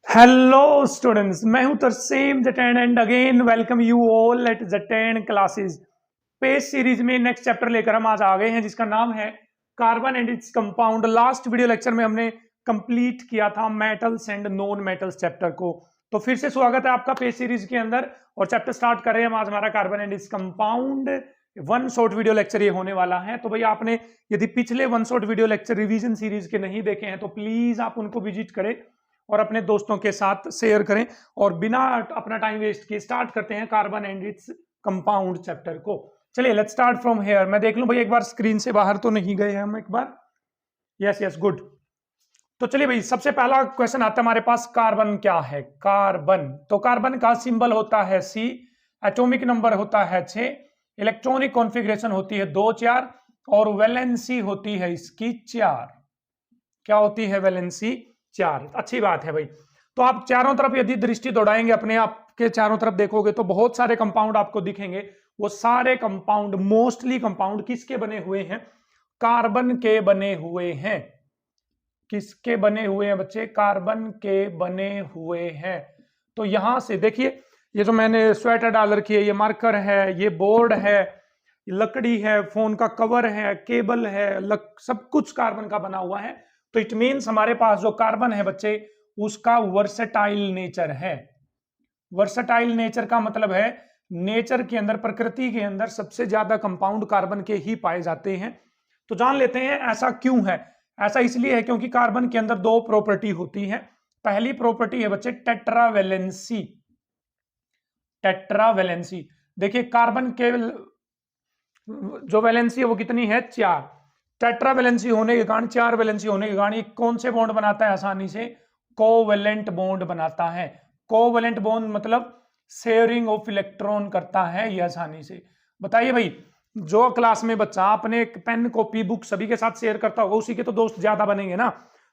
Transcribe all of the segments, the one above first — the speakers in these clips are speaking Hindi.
हेलो स्टूडेंट्स, मैं हूं Tarsem Jatain and again welcome you all at Jatain classes. Page series में नेक्स्ट चैप्टर लेकर हम आज आ गए हैं जिसका नाम है carbon and its compound. Last video lecture में हमने कंप्लीट किया था metals and non metals chapter को। तो फिर से स्वागत है आपका पेज सीरीज के अंदर और चैप्टर स्टार्ट कर रहे हैं हम आज हमारा carbon and its compound. One short video lecture ये होने वाला है। तो भाई आपने यदि पिछले one short video lecture revision series के नहीं देखे हैं तो प्लीज आप उनको विजिट करें और अपने दोस्तों के साथ शेयर करें। और बिना अपना टाइम वेस्ट किए स्टार्ट करते हैं carbon and its compound chapter को। चलिए लेट्स स्टार्ट फ्रॉम हेयर। मैं देख लूं भाई एक बार स्क्रीन से बाहर तो नहीं गए हम एक बार। Yes yes good. तो चलिए भाई सबसे पहला क्वेश्चन आता है हमारे पास, कार्बन क्या है। कार्बन, तो कार्बन का सिंबल होता है सी, एटॉमिक नंबर होता है 6, इलेक्ट्रॉनिक कॉन्फ़िगरेशन होती है 2 4 और वैलेंसी होती है इसकी 4। क्या होती है? वैलेंसी 4। अच्छी बात है भाई। तो आप चारों तरफ यदि दृष्टि दौड़ाएंगे अपने आप के चारों तरफ देखोगे तो बहुत सारे कंपाउंड आपको दिखेंगे। वो सारे कंपाउंड मोस्टली कंपाउंड किसके बने हुए हैं? कार्बन के बने हुए हैं। किसके बने हुए हैं बच्चे? कार्बन के बने हुए हैं। तो यहां से देखिए, ये जो मैंने स्वेटर डाल रखी है, ये मार्कर है, ये बोर्ड है, लकड़ी है, फोन का कवर है, केबल है, सब कुछ कार्बन का बना हुआ है। तो इट मीन्स हमारे पास जो कार्बन है बच्चे उसका वर्सेटाइल नेचर है। वर्सेटाइल नेचर का मतलब है नेचर के अंदर, प्रकृति के अंदर सबसे ज्यादा कंपाउंड कार्बन के ही पाए जाते हैं। तो जान लेते हैं ऐसा क्यों है। ऐसा इसलिए है क्योंकि कार्बन के अंदर दो प्रॉपर्टी होती है। पहली प्रॉपर्टी है बच्चे टेट्रावेलेंसी। टेट्रावेलेंसी, देखिए कार्बन के जो वैलेंसी है वो कितनी है? 4। टेट्रावेलेंसी होने के कारण, 4 वैलेंसी होने के कारण ये कौन से बॉन्ड बनाता है? आसानी से कोवेलेंट बॉन्ड बनाता है। कोवेलेंट बॉन्ड मतलब शेयरिंग ऑफ इलेक्ट्रॉन करता है ये आसानी से। बताइए भाई, जो क्लास में बच्चा अपने पेन कॉपी बुक सभी के साथ शेयर करता होगा उसी के तो दोस्त ज्यादा बनेंगे ना।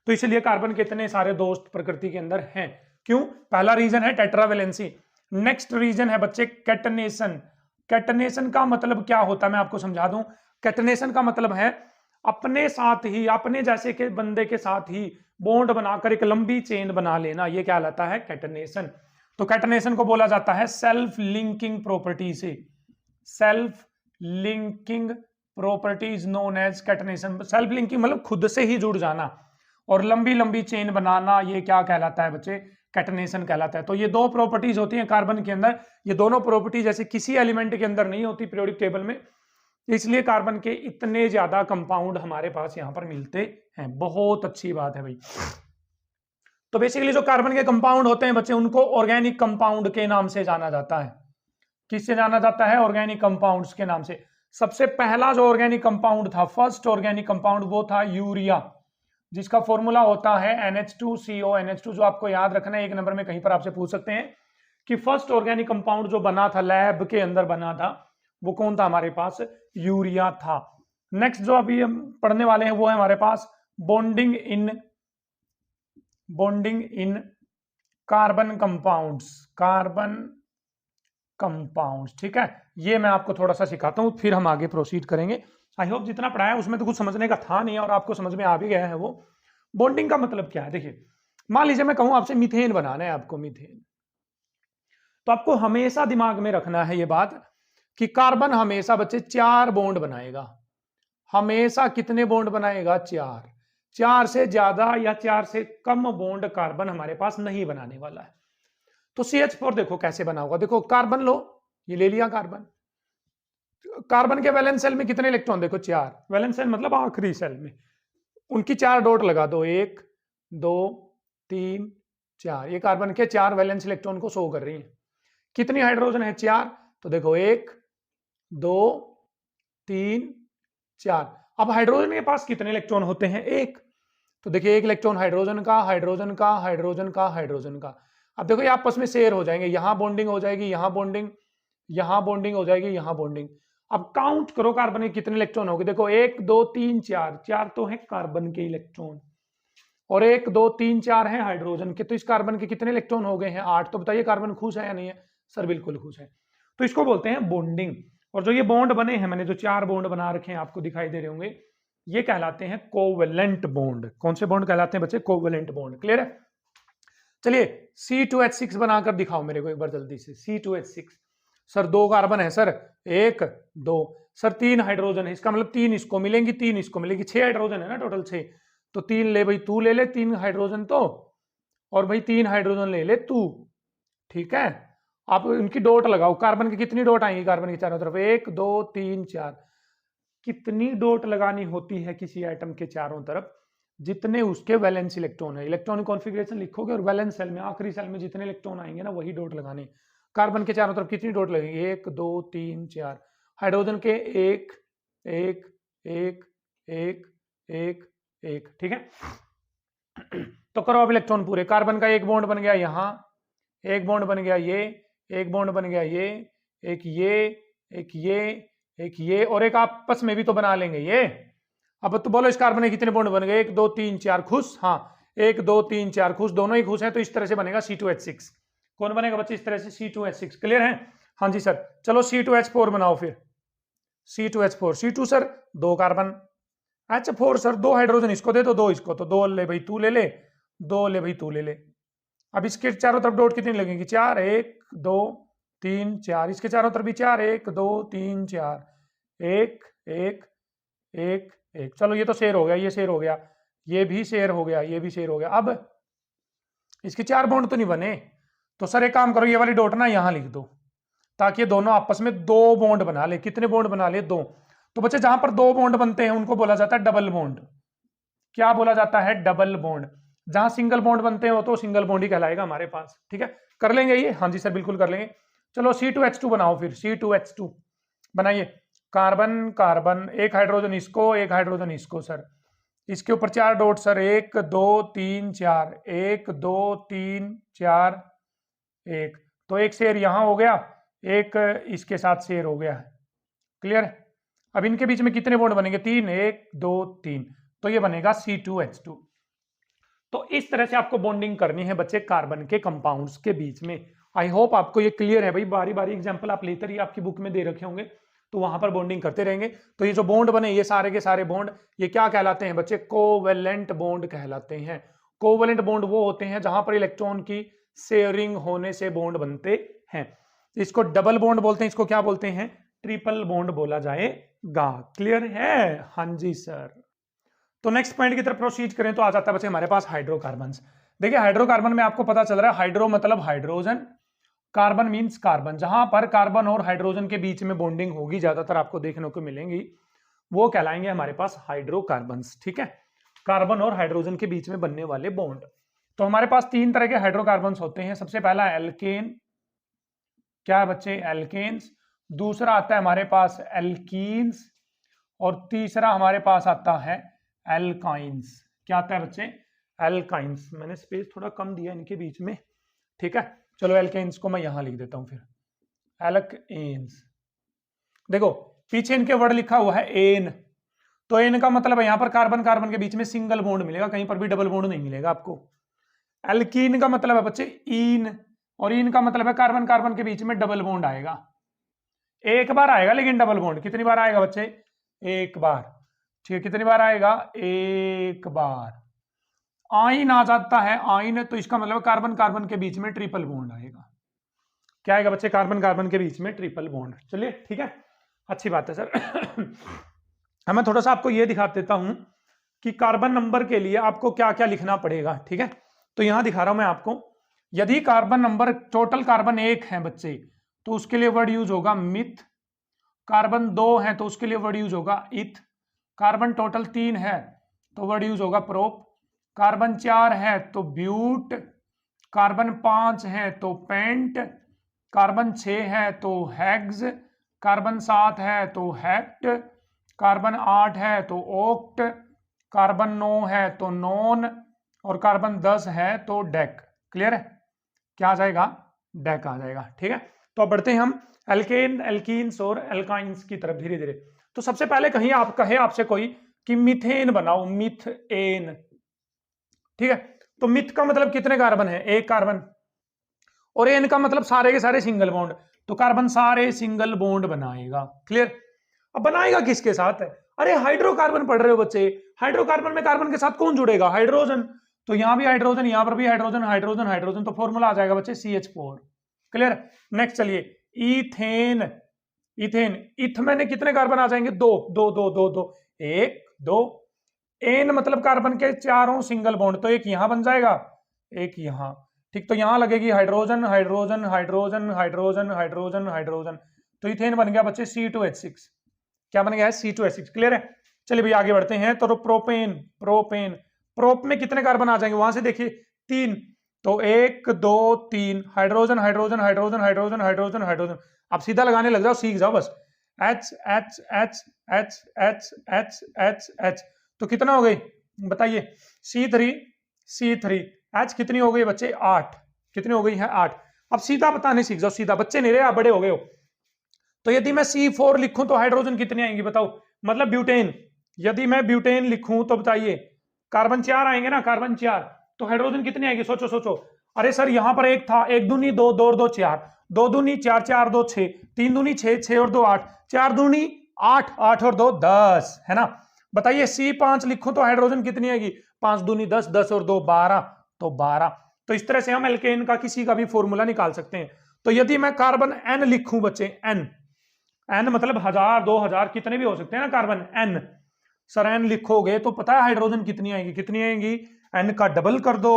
तो इसलिए कार्बन के इतने सारे दोस्त प्रकृति के अंदर हैं। क्यों? पहला रीजन है टेट्रावेलेंसी। नेक्स्ट रीजन है बच्चे कैटनेशन। कैटनेशन का मतलब क्या होता है मैं आपको समझा दूं। कैटनेशन का मतलब है अपने साथ ही, अपने जैसे के बंदे के साथ ही बॉन्ड बनाकर एक लंबी चेन बना लेना, ये क्या लाता है? कैटनेशन। तो कैटनेशन को बोला जाता है सेल्फ लिंकिंग प्रॉपर्टी से। Self linking properties known as catenation. Self linking मतलब खुद से ही जुड़ जाना और लंबी लंबी चेन बनाना, ये क्या कहलाता है बच्चे? कैटनेशन कहलाता है। तो ये दो प्रॉपर्टीज होती हैं कार्बन के अंदर। ये दोनों प्रॉपर्टीज ऐसे किसी एलिमेंट के अंदर नहीं होती पीरियोडिक टेबल में, इसलिए कार्बन के इतने ज्यादा कंपाउंड हमारे पास यहां पर मिलते हैं। बहुत अच्छी बात है भाई। तो बेसिकली जो कार्बन के कंपाउंड होते हैं बच्चे उनको ऑर्गेनिक कंपाउंड के नाम से जाना जाता है। किससे जाना जाता है? ऑर्गेनिक कंपाउंड्स के नाम से। सबसे पहला जो ऑर्गेनिक कंपाउंड था, फर्स्ट ऑर्गेनिक कंपाउंड, वो था यूरिया, जिसका फॉर्मूला होता है NH2CO। NH2 जो आपको याद रखना है, एक नंबर में कहीं पर आपसे पूछ सकते हैं कि फर्स्ट ऑर्गेनिक कंपाउंड जो बना था, लैब के अंदर बना था, वो कौन था? हमारे पास यूरिया था। नेक्स्ट जो अभी हम पढ़ने वाले हैं वो है हमारे पास bonding in carbon compounds. Carbon compounds, ठीक है। ये मैं आपको थोड़ा सा सिखाता हूं फिर हम आगे प्रोसीड करेंगे। आई होप जितना पढ़ाया उसमें तो कुछ समझने का था नहीं और आपको समझ में आ भी गया है। वो बॉन्डिंग का मतलब क्या है? देखिए, मान लीजिए मैं कहूं आपसे मीथेन बनाना है आपको, मीथेन, तो आपको हमेशा दिमाग में रखना है ये बात कि कार्बन हमेशा बच्चे 4 बॉन्ड बनाएगा। हमेशा कितने बॉन्ड बनाएगा? 4। 4 से ज्यादा या 4 से कम बॉन्ड कार्बन हमारे पास नहीं बनाने वाला है। तो CH4 देखो कैसे बना होगा। देखो कार्बन लो, ये ले लिया कार्बन। कार्बन के वैलेंस सेल में कितने इलेक्ट्रॉन? देखो 4। वैलेंस सेल मतलब आखिरी सेल में, उनकी 4 डॉट लगा दो, 1 2 3 4। ये कार्बन के 4 वैलेंस इलेक्ट्रॉन को शो कर रही है। कितनी हाइड्रोजन है? 4। तो देखो 1 2 3 4। अब हाइड्रोजन के पास कितने इलेक्ट्रॉन होते हैं? 1। तो देखिए 1 इलेक्ट्रॉन हाइड्रोजन का, हाइड्रोजन का, हाइड्रोजन का, हाइड्रोजन का। अब देखो ये आपस में शेयर हो जाएंगे, यहां बॉन्डिंग हो जाएगी, यहां बॉन्डिंग, यहां बॉन्डिंग हो जाएगी, यहां बॉन्डिंग। अब काउंट करो कार्बन के कितने इलेक्ट्रॉन हो गए। देखो 1 2 3 4। 4 तो है कार्बन के इलेक्ट्रॉन और 1 2 3 4 है हाइड्रोजन के। तो इस कार्बन के कितने इलेक्ट्रॉन हो गए हैं? 8। तो बताइए कार्बन खुश है या नहीं है? सर बिल्कुल खुश है। तो इसको बोलते हैं बॉन्डिंग। और जो ये बॉन्ड बने हैं, मैंने जो 4 बॉन्ड बना रखे हैं आपको दिखाई दे रहे होंगे, ये कहलाते हैं कोवेलेंट बॉन्ड। कौन से बॉन्ड कहलाते हैं बच्चे? Covalent bond. क्लियर है? चलिए C2H6 बनाकर दिखाओ मेरे को एक बार जल्दी से। C2H6 सर 2 कार्बन है सर, 1 2 सर 3 हाइड्रोजन है, इसका मतलब 3 इसको मिलेंगी 3 इसको मिलेगी, 6 हाइड्रोजन है ना टोटल 6। तो 3 ले भाई तू ले ले 3 हाइड्रोजन तो, और भाई 3 हाइड्रोजन ले ले तू, ठीक है। आप उनकी डॉट लगाओ, कार्बन की कितनी डॉट आएंगी कार्बन की चारों तरफ, 1 2 3 4। कितनी डॉट लगानी होती है किसी एटम के चारों तरफ, जितने उसके वैलेंस इलेक्ट्रॉन है। इलेक्ट्रॉनिक कॉन्फ़िगरेशन लिखोगे और वैलेंस सेल में आखिरी सेल में जितने इलेक्ट्रॉन आएंगे ना वही डॉट लगाने। कार्बन के चारों तरफ कितनी डॉट लगेगी, 1 2 3 4। हाइड्रोजन के 1 1 1 1 1 1, ठीक है। तो करो अब इलेक्ट्रॉन पूरे। कार्बन का एक बॉन्ड बन गया यहाँ, एक बॉन्ड बन गया ये, एक बॉन्ड बन गया ये, एक ये, एक ये, एक ये, और एक आपस में भी तो बना लेंगे ये। अब तो बोलो इस कार्बन में कितने बॉन्ड बन गए, 1 2 3 4 खुश, हाँ 1 2 3 4 खुश, दोनों ही खुश हैं, तो इस तरह से बनेगा C2H6। कौन बनेगा बच्चे इस तरह से, C2H6। क्लियर है, हाँ जी सर। चलो C2H4 बनाओ फिर। C2H4, C2 sir 2 carbon, H4 sir 2 hydrogen इसको दे दो, 2 इसको, तो 2 ले भाई तू ले ले, 2 ले भाई तू ले ले। अब इसके चारों तरफ डॉट कितनी लगेगी, 4 1 2 3 4, इसके चारों तरफ भी 4 1 2 3 4 1 1 1 1। चलो ये तो शेयर हो गया, ये शेयर हो गया, ये भी शेयर हो गया, ये भी शेयर हो गया। अब इसके 4 बॉन्ड तो नहीं बने, तो सर एक काम करो, ये वाली डॉट ना यहां लिख दो, ताकि ये दोनों आपस में 2 बॉन्ड बना ले। कितने बॉन्ड बना ले, 2। तो बच्चे जहां पर 2 बॉन्ड बनते हैं उनको बोला जाता है डबल बॉन्ड। क्या बोला जाता है, डबल बॉन्ड। जहां सिंगल बॉन्ड बनते हैं वो तो सिंगल बॉन्ड ही कहलाएगा हमारे पास, ठीक है। कर लेंगे ये, हाँ जी सर बिल्कुल कर लेंगे। चलो C2H2 बनाओ फिर, C2H2 बनाइए। कार्बन कार्बन, एक हाइड्रोजन इसको, एक हाइड्रोजन इसको सर, इसके ऊपर 4 डॉट सर, 1 2 3 4 1 2 3 4 1। तो एक शेयर यहां हो गया, एक इसके साथ शेयर हो गया, क्लियर। अब इनके बीच में कितने बॉन्ड बनेंगे, 3 1 2 3, तो ये बनेगा C2H2। तो इस तरह से आपको बॉन्डिंग करनी है बच्चे कार्बन के कंपाउंड्स के बीच में। आई होप आपको ये क्लियर है भाई। बारी बारी एग्जांपल आप लेते रहिए, आपकी बुक में दे रखे होंगे, तो वहां पर बॉन्डिंग करते रहेंगे। तो ये जो बॉन्ड बने, ये सारे के सारे बॉन्ड, ये क्या कहलाते हैं बच्चे, कोवेलेंट बॉन्ड कहलाते हैं। कोवेलेंट बॉन्ड वो होते हैं जहां पर इलेक्ट्रॉन की शेयरिंग होने से बॉन्ड बनते हैं। इसको डबल बॉन्ड बोलते हैं, इसको क्या बोलते हैं, ट्रिपल बॉन्ड बोला जाएगा। क्लियर है, हाँ जी सर। तो नेक्स्ट पॉइंट की तरफ प्रोसीड करें तो आ जाता है बच्चे हमारे पास हाइड्रोकार्बन्स। देखिए हाइड्रोकार्बन में आपको पता चल रहा है, हाइड्रो मतलब हाइड्रोजन, कार्बन मींस कार्बन। जहां पर कार्बन और हाइड्रोजन के बीच में बॉन्डिंग होगी, ज्यादातर आपको देखने को मिलेंगी, वो कहलाएंगे हमारे पास हाइड्रोकार्बन्स, ठीक है। कार्बन और हाइड्रोजन के बीच में बनने वाले बॉन्ड। तो हमारे पास 3 तरह के हाइड्रोकार्बन्स होते हैं। सबसे पहला एल्केन, क्या है बच्चे, एल्केन्स। दूसरा आता है हमारे पास एल्कीन्स, और तीसरा हमारे पास आता है एल्काइंस। क्या आता है बच्चे, एल्काइंस। मैंने स्पेस थोड़ा कम दिया इनके बीच में, ठीक है। चलो एल्केन्स को मैं यहां लिख देता हूं फिर, एल्केन्स। देखो पीछे इनके वर्ड लिखा हुआ है एन, तो एन का मतलब है यहां पर कार्बन कार्बन के बीच में सिंगल बॉन्ड मिलेगा, कहीं पर भी डबल बॉन्ड नहीं मिलेगा आपको। एल्कीन का मतलब है बच्चे ईन, और ईन का मतलब है कार्बन कार्बन के बीच में डबल बॉन्ड आएगा। एक बार आएगा लेकिन डबल बॉन्ड, कितनी बार आएगा बच्चे, एक बार, ठीक है। कितनी बार आएगा, एक बार। आइन आ जाता है, आइन, तो इसका मतलब कार्बन कार्बन के बीच में ट्रिपल बॉन्ड आएगा। क्या आएगा बच्चे, कार्बन कार्बन के बीच में ट्रिपल बॉन्ड। चलिए ठीक है, अच्छी बात है सर। मैं थोड़ा सा आपको ये दिखा देता हूं कि कार्बन नंबर के लिए आपको क्या क्या लिखना पड़ेगा, ठीक है। तो यहां दिखा रहा हूं मैं आपको, यदि कार्बन नंबर, टोटल कार्बन 1 है बच्चे, तो उसके लिए वर्ड यूज होगा मिथ। कार्बन 2 है तो उसके लिए वर्ड यूज होगा इथ। कार्बन टोटल 3 है तो वर्ड यूज होगा प्रोप। कार्बन 4 है तो ब्यूट। कार्बन 5 है तो पेंट। कार्बन 6 है तो हेक्स। कार्बन 7 है तो हेक्ट। कार्बन 8 है तो ओक्ट। कार्बन 9 है तो नॉन, और कार्बन 10 है तो डेक। क्लियर है, क्या आ जाएगा, डेक आ जाएगा, ठीक है। तो अब बढ़ते हैं हम एल्केन, एल्कीन्स और एल्काइंस की तरफ धीरे धीरे। तो सबसे पहले कहीं आप कहे आपसे कोई कि मीथेन बनाओ, मीथेन, ठीक है। तो मिथ का मतलब कितने कार्बन है, एक कार्बन, और एन का मतलब सारे के सारे सिंगल बॉन्ड, तो कार्बन सारे सिंगल बॉन्ड बनाएगा। क्लियर। अब बनाएगा किसके साथ है, अरे हाइड्रोकार्बन पढ़ रहे हो बच्चे, हाइड्रोकार्बन में कार्बन के साथ कौन जुड़ेगा, हाइड्रोजन। तो यहाँ भी हाइड्रोजन, यहाँ पर भी हाइड्रोजन, हाइड्रोजन हाइड्रोजन, तो फॉर्मूला आ जाएगा बच्चे CH4। क्लियर। नेक्स्ट चलिए, इथेन। इथेन, इथ में कितने कार्बन आ जाएंगे? दो दो दो दो दो, एक दो। एन मतलब कार्बन के चारों सिंगल बॉन्ड, तो एक यहां बन जाएगा, एक यहां। ठीक, तो यहां लगेगी hydrogen hydrogen hydrogen hydrogen hydrogen hydrogen, तो इथेन बन गया बच्चे C2H6। क्या बन गया है? C2H6। क्लियर है। चलिए भाई आगे बढ़ते हैं। तो प्रोपेन, प्रोपेन, प्रोप में कितने कार्बन आ जाएंगे? वहां से देखिए 3, तो 1 2 3, hydrogen hydrogen hydrogen hydrogen hydrogen hydrogen. आप सीधा लगाने लग जाओ, सीख जाओ बस। H H H H H H H H, तो कितना हो गई बताइए? C3 C3, H कितनी हो गई बच्चे? 8। कितनी हो गई है? 8। अब सीधा बताने सीख जाओ, सीधा, बच्चे नहीं रहे, आप बड़े हो गए हो। तो यदि मैं C4 लिखूं तो हाइड्रोजन कितने आएंगे बताओ? मतलब ब्यूटेन, यदि मैं ब्यूटेन लिखूं तो बताइए, कार्बन 4 आएंगे ना, कार्बन 4, तो हाइड्रोजन कितने आएंगे? सोचो सोचो। अरे सर यहां पर एक था, 1 दूनी 2, 2 और 2 4, 2 दूनी 4, 4 2 6, 3 दूनी 6, 6 और 2 8, 4 दूनी 8, 8 और 2 10, है ना। बताइए C5 लिखूं तो हाइड्रोजन कितनी आएगी? 5 दूनी 10, 10 और 2 12, तो 12। तो इस तरह से हम एल्केन का किसी का भी फॉर्मूला निकाल सकते हैं। तो यदि मैं कार्बन N लिखूं बच्चे, N, N मतलब 1000 2000 कितने भी हो सकते हैं ना कार्बन, N। सर N लिखोगे तो पता है हाइड्रोजन कितनी आएंगी? कितनी आएंगी? N का डबल कर दो,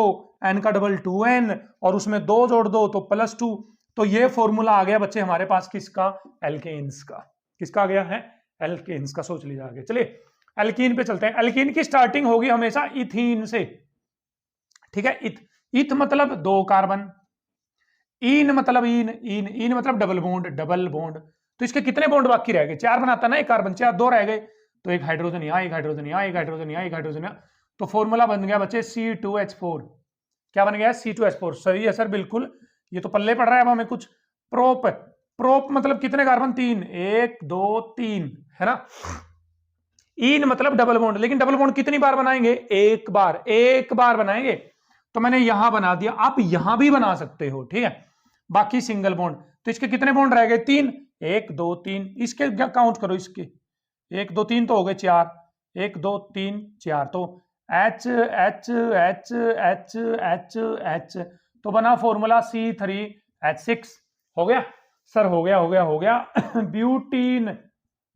N का डबल 2N, और उसमें 2 जोड़ दो तो +2। तो ये फॉर्मूला आ गया बच्चे हमारे पास किसका? एल्केन्स का। किसका आ गया है? एल्केन्स का। सोच लीजिए आगे। चलिए एल्कीन पे चलते हैं। एल्कीन की स्टार्टिंग होगी हमेशा इथीन से। ठीक है, इथ, इथ मतलब 2 कार्बन, इन मतलब इन, इन, इन मतलब डबल बॉन्ड, डबल बॉन्ड। तो इसके कितने बॉन्ड बाकी रह गए? 4 बनाता ना एक कार्बन, 4, 2 रह गए, तो एक हाइड्रोजन यहाँ, एक हाइड्रोजन यहाँ, एक हाइड्रोजन यहाँ, एक हाइड्रोजन यहाँ, तो फॉर्मूला बन गया बच्चे C2H4। क्या बन गया? C2H4। सही है सर, बिल्कुल, ये तो पल्ले पड़ रहा है अब हमें कुछ। प्रोप, प्रोप मतलब कितने कार्बन? 3, 1 2 3, है ना। इन मतलब डबल बॉन्ड, लेकिन डबल बॉन्ड कितनी बार बनाएंगे? एक बार, एक बार बनाएंगे। तो मैंने यहां बना दिया, आप यहां भी बना सकते हो, ठीक है। बाकी सिंगल बॉन्ड, तो इसके कितने बॉन्ड रह गए? 3, 1 2 3, इसके क्या काउंट करो, इसके 1 2 3 तो हो गए 4, 1 2 3 4, तो H H H H H H, तो बना फॉर्मूला C3H6। हो गया सर, हो गया हो गया हो गया। ब्यूटीन,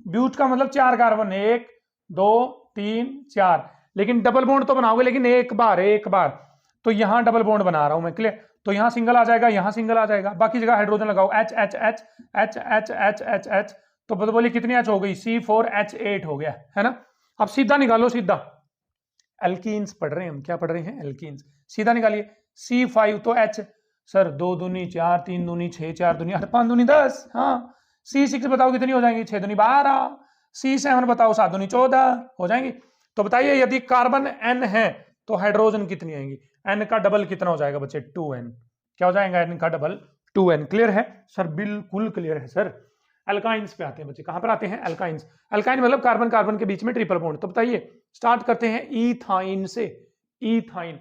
ब्यूट का मतलब 4 कार्बन, 1 2 3 4, लेकिन डबल बॉन्ड तो बनाओगे लेकिन एक बार, एक बार। तो यहां डबल बॉन्ड बना रहा हूं मैं, क्लियर। तो यहां सिंगल आ जाएगा, यहां सिंगल आ जाएगा, बाकी जगह हाइड्रोजन लगाओ, H H H H H H H H, तो बोलिए कितनी H हो गई? C4H8 हो गया, है ना। अब सीधा निकालो, सीधा। एल्कीन्स पढ़ रहे हैं हम, क्या पढ़ रहे हैं? एल्कीन्स। सीधा निकालिए, C5 तो H, सर 2 दूनी 4, 3 दूनी 6, 4 दूनी 8, 5 दूनी 10, हाँ। C6 बताओ कितनी हो जाएंगी? 6 दूनी 12, C7 बताओ 7 दूनी 14 हो जाएंगी। तो बताइए यदि कार्बन N है तो हाइड्रोजन कितनी आएंगी? N का डबल कितना हो जाएगा बच्चे? 2N। क्या हो जाएगा? N का डबल 2N। क्लियर है सर? बिल्कुल क्लियर है सर। एल्काइंस पे आते हैं बच्चे, कहां पर आते हैं? एल्काइंस। एल्काइन मतलब कार्बन कार्बन के बीच में ट्रिपल बॉन्ड। तो बताइए, स्टार्ट करते हैं इथाइन से। इथाइन,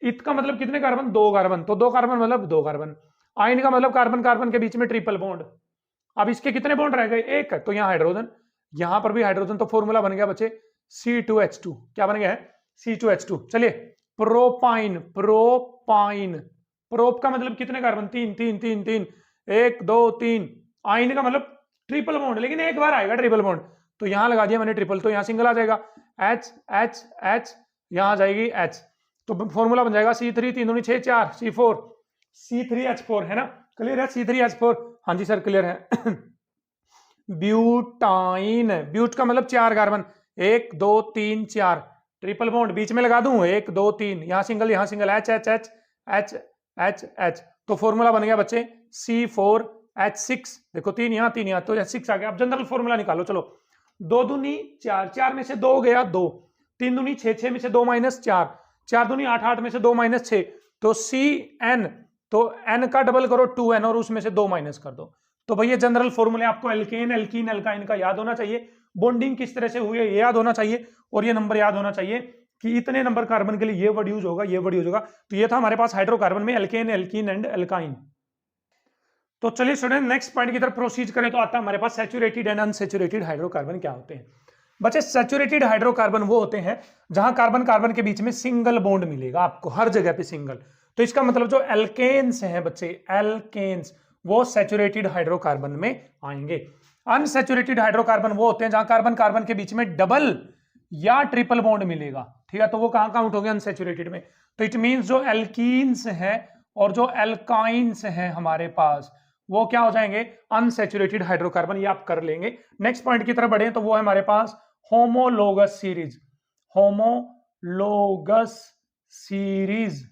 इथ का मतलब कितने कार्बन? 2 कार्बन, तो 2 कार्बन मतलब 2 कार्बन। आइन का मतलब कार्बन कार्बन के बीच में ट्रिपल बॉन्ड। अब इसके कितने बॉन्ड रह गए? एक, तो यहाँ हाइड्रोजन, यहां पर भी हाइड्रोजन, तो फॉर्मूला बन गया बच्चे C2H2। क्या बन गया है? C2H2। चलिए प्रोपाइन, प्रोपाइन, प्रोप का मतलब कितने कार्बन? 3 3 3 3, 1 2 3। आइन का मतलब ट्रिपल बॉन्ड, लेकिन एक बार आएगा ट्रिपल बॉन्ड, तो यहां लगा दिया मैंने ट्रिपल, तो यहां सिंगल आ जाएगा, H H H, यहां आ जाएगी H, तो फॉर्मूला बन जाएगा C3 3 दूनी 6 4, C4 C3H4, है ना। क्लियर है? C3H4, हाँ जी सर क्लियर है। ब्यूटाइन, ब्यूट का मतलब 4 कार्बन, 1 2 3 4, ट्रिपल बॉन्ड बीच में लगा दूं, 1 2 3, यहां सिंगल यहां single, H H H H H H, तो फॉर्मूला बन गया बच्चे C4H6। देखो 3 यहां 3 यहां, तो H6 आ गया। अब जनरल फॉर्मूला निकालो, चलो। 2 दूनी 4, 4 में से 2 गया 2, 3 दूनी 6, 6 में से 2 माइनस 4, 4 दूनी 8, 8 में से 2 माइनस 6, तो CN, तो N का डबल करो 2N और उसमें से 2 माइनस कर दो। तो भैया जनरल फॉर्मूले आपको एल्केन एल्कीन एल्काइन का याद होना चाहिए, बॉन्डिंग किस तरह से हुई है ये याद होना चाहिए, और ये नंबर याद होना चाहिए कि इतने नंबर कार्बन के लिए ये वर्ड यूज होगा, ये वर्ड यूज होगा। तो ये था हमारे पास हाइड्रोकार्बन में एल्केन एल्कीन एंड एल्काइन। तो चलिए स्टूडेंट नेक्स्ट पॉइंट की तरफ प्रोसीड करें, तो आता है हमारे पास सैचुरेटेड एंड अनसैचुरेटेड हाइड्रोकार्बन क्या होते हैं। बच्चे सैचुरेटेड हाइड्रोकार्बन वो होते हैं जहां कार्बन कार्बन के बीच में सिंगल बॉन्ड मिलेगा आपको, हर जगह पे सिंगल। तो इसका मतलब जो एल्केन्स हैं बच्चे, एल्केन्स, वो सैचुरेटेड हाइड्रोकार्बन में आएंगे। अनसैचुरेटेड हाइड्रोकार्बन वो होते हैं जहां कार्बन कार्बन के बीच में डबल या ट्रिपल बॉन्ड मिलेगा, ठीक है, तो वो कहां काउंट हो गया, अनसैचुरेटेड में। तो इट मींस जो एल्कीन्स हैं और जो एल्काइंस हैं हमारे पास, वो क्या हो जाएंगे, अनसैचुरेटेड हाइड्रोकार्बन। ये आप कर लेंगे। नेक्स्ट पॉइंट की तरफ बढ़े तो वो है हमारे पास होमोलोगस सीरीज, होमोलोगस सीरीज,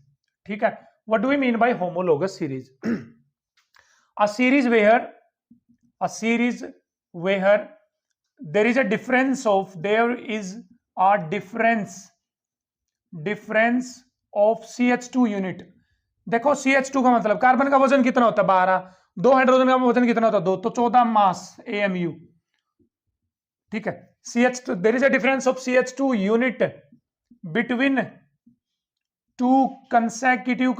ठीक है। What do we mean by homologous series? a series where there is a difference of CH2 unit. देखो CH2 का मतलब कार्बन का वजन कितना होता है, 12, 2 हाइड्रोजन का वजन कितना होता है, 2, तो 14 मास AMU, ठीक है। CH2, there is a difference of CH2 unit between two consecutive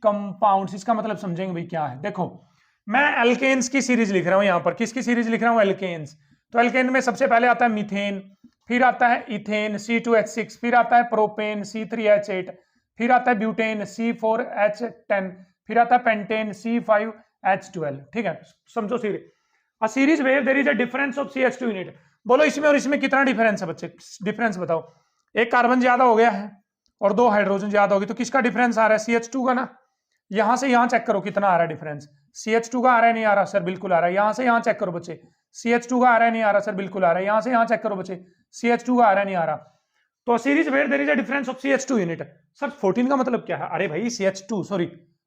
compounds। इसका मतलब समझेंगे भाई क्या है। देखो मैं एल्केन्स की सीरीज लिख रहा हूं यहां पर, किसकी सीरीज लिख रहा हूं, एल्केन्स। तो एल्केन में सबसे पहले आता है मीथेन, फिर आता है इथेन C2H6, फिर आता है प्रोपेन C3H8, फिर आता है ब्यूटेन C4H10, फिर आता है पेंटेन C5H12, ठीक है। समझो series, a series where there is a difference of CH2 unit. बोलो इसमें और इसमें कितना डिफरेंस है बच्चे, डिफरेंस बताओ। एक कार्बन ज्यादा हो गया है और 2 हाइड्रोजन ज्यादा हो गई, तो किसका डिफरेंस आ रहा है, CH2 का ना। यहां से यहां चेक करो कितना आ रहा है डिफरेंस, CH2 का आ रहा है, नहीं आ रहा सर, बिल्कुल आ रहा है। यहां से यहां चेक करो बच्चे, CH2 का आ रहा है, नहीं आ रहा सर, बिल्कुल आ रहा है। यहां से यहां चेक करो बच्चे, CH2 का आ रहा है, नहीं आ रहा। तो series where there is a difference of CH2 unit. Sir 14 का मतलब क्या है, अरे भाई CH2, सॉरी,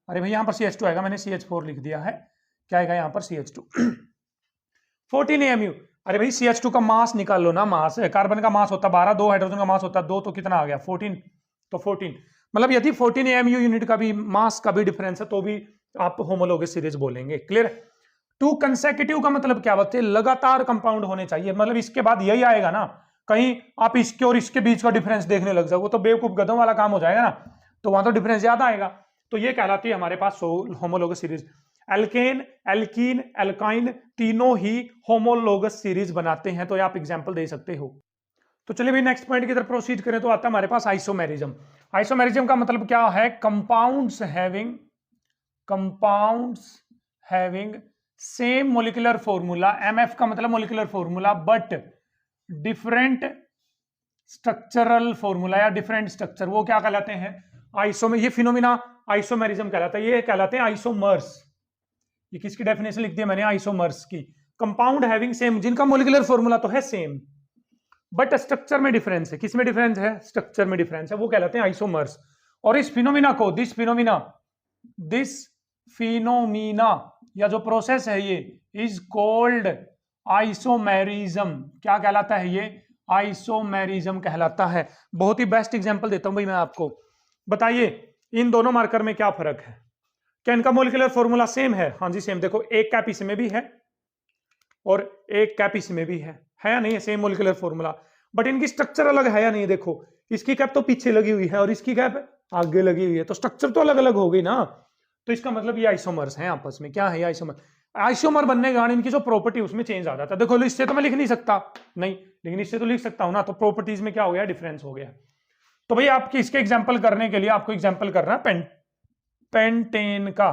अरे भाई यहां पर CH2 आएगा, मैंने CH4 लिख दिया है, क्या आएगा यहां पर CH2 14 AMU। अरे भाई CH2 का मास निकाल लो ना, मास है, कार्बन का मास होता है 12, 2 हाइड्रोजन का मास होता है 2, तो कितना आ गया 14, तो 14, मतलब यदि 14 AMU यूनिट का भी मास का भी डिफरेंस है तो भी आप होमोलोगस सीरीज बोलेंगे। क्लियर? 2 कंसेक्यूटिव का मतलब क्या बच्चे, लगातार कंपाउंड होने चाहिए, मतलब इसके बाद यही आएगा ना, कहीं आप इसके और इसके बीच का डिफरेंस देखने लग जाओ, वो तो बेवकूफ गधों वाला काम हो जाएगा ना, तो वहां तो डिफरेंस ज्यादा आएगा। तो ये कहलाती है हमारे पास homologous series. Alkane, alkene, alkyne तीनों ही होमोलोगस सीरीज बनाते हैं, तो आप एग्जांपल दे सकते हो। तो चलिए भाई नेक्स्ट पॉइंट की तरफ प्रोसीड करें, तो आता है हमारे पास आइसोमेरिज्म। आइसोमेरिज्म का मतलब क्या है, compounds having same molecular formula, MF का मतलब molecular formula, but different structural formula या डिफरेंट स्ट्रक्चर, वो क्या कहलाते हैं, ये फिनोमिना आइसोमेरिज्म कहलाता है, ये कहलाते हैं आइसोमर्स। ये किसकी डेफिनेशन लिख दी मैंने, आइसोमर्स की। कंपाउंड हैविंग सेम, जिनका मोलिकुलर फॉर्मूला तो है सेम बट स्ट्रक्चर में डिफरेंस है। किसमें डिफरेंस है, स्ट्रक्चर में डिफरेंस है, वो कहलाते हैं आइसोमर्स। और इस फिनोमिना को, दिस फिनोमिना या जो प्रोसेस है ये इज कोल्ड आइसोमेरिज्म। क्या कहलाता है ये, आइसोमेरिज्म कहलाता है। बहुत ही बेस्ट एग्जांपल देता हूं भाई मैं आपको, बताइए इन दोनों मार्कर में क्या फर्क है, क्या इनका मोलिकुलर फॉर्मूला सेम है? हाँ जी सेम। देखो एक कैप इसमें भी है और एक कैप इसमें भी है या नहीं है, सेम मोलिकुलर फॉर्मूला, बट इनकी स्ट्रक्चर अलग है या नहीं। देखो इसकी कैप तो पीछे लगी हुई है और इसकी कैप आगे लगी हुई है, तो स्ट्रक्चर तो अलग अलग हो गई ना। तो इसका मतलब ये आइसोमर्स हैं आपस में। क्या है आइसोमर? आइसोमर बनने के कारण इनकी जो प्रॉपर्टी उसमें चेंज आ जाता है। देखो इससे तो मैं लिख नहीं सकता, नहीं, लेकिन इससे तो लिख सकता हूं ना, तो प्रॉपर्टीज में क्या हो गया, डिफरेंस हो गया। तो भाई आपके इसके एग्जाम्पल करने के लिए आपको एग्जाम्पल करना है पेंटेन का।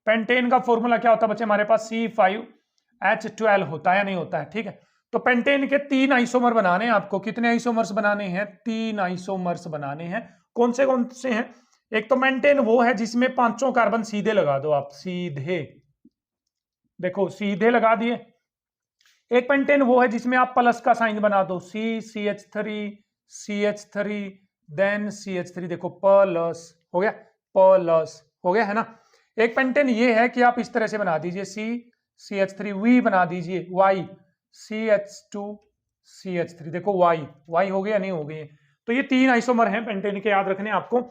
पेंटेन का फॉर्मूला क्या होता है बच्चे, हमारे पास C5H12 होता है या नहीं होता है, ठीक है। तो पेंटेन के 3 आइसोमर बनाने हैं आपको। कितने आइसोमर्स बनाने हैं, 3 आइसोमर्स बनाने हैं। कौन से हैं? एक तो मेंटेन वो है जिसमें 5 कार्बन सीधे लगा दो आप, सीधे, देखो सीधे लगा दिए। एक पेंटेन वो है जिसमें आप प्लस का साइन बना दो, CH3 देन CH3, देखो प्लस हो गया, प्लस हो गया है ना। एक पेंटेन ये है कि आप इस तरह से बना दीजिए, CH3 V बना दीजिए, Y CH2 CH3, देखो Y हो गया नहीं हो गई। तो ये 3 आइसोमर हैं पेंटेन के, याद रखने आपको।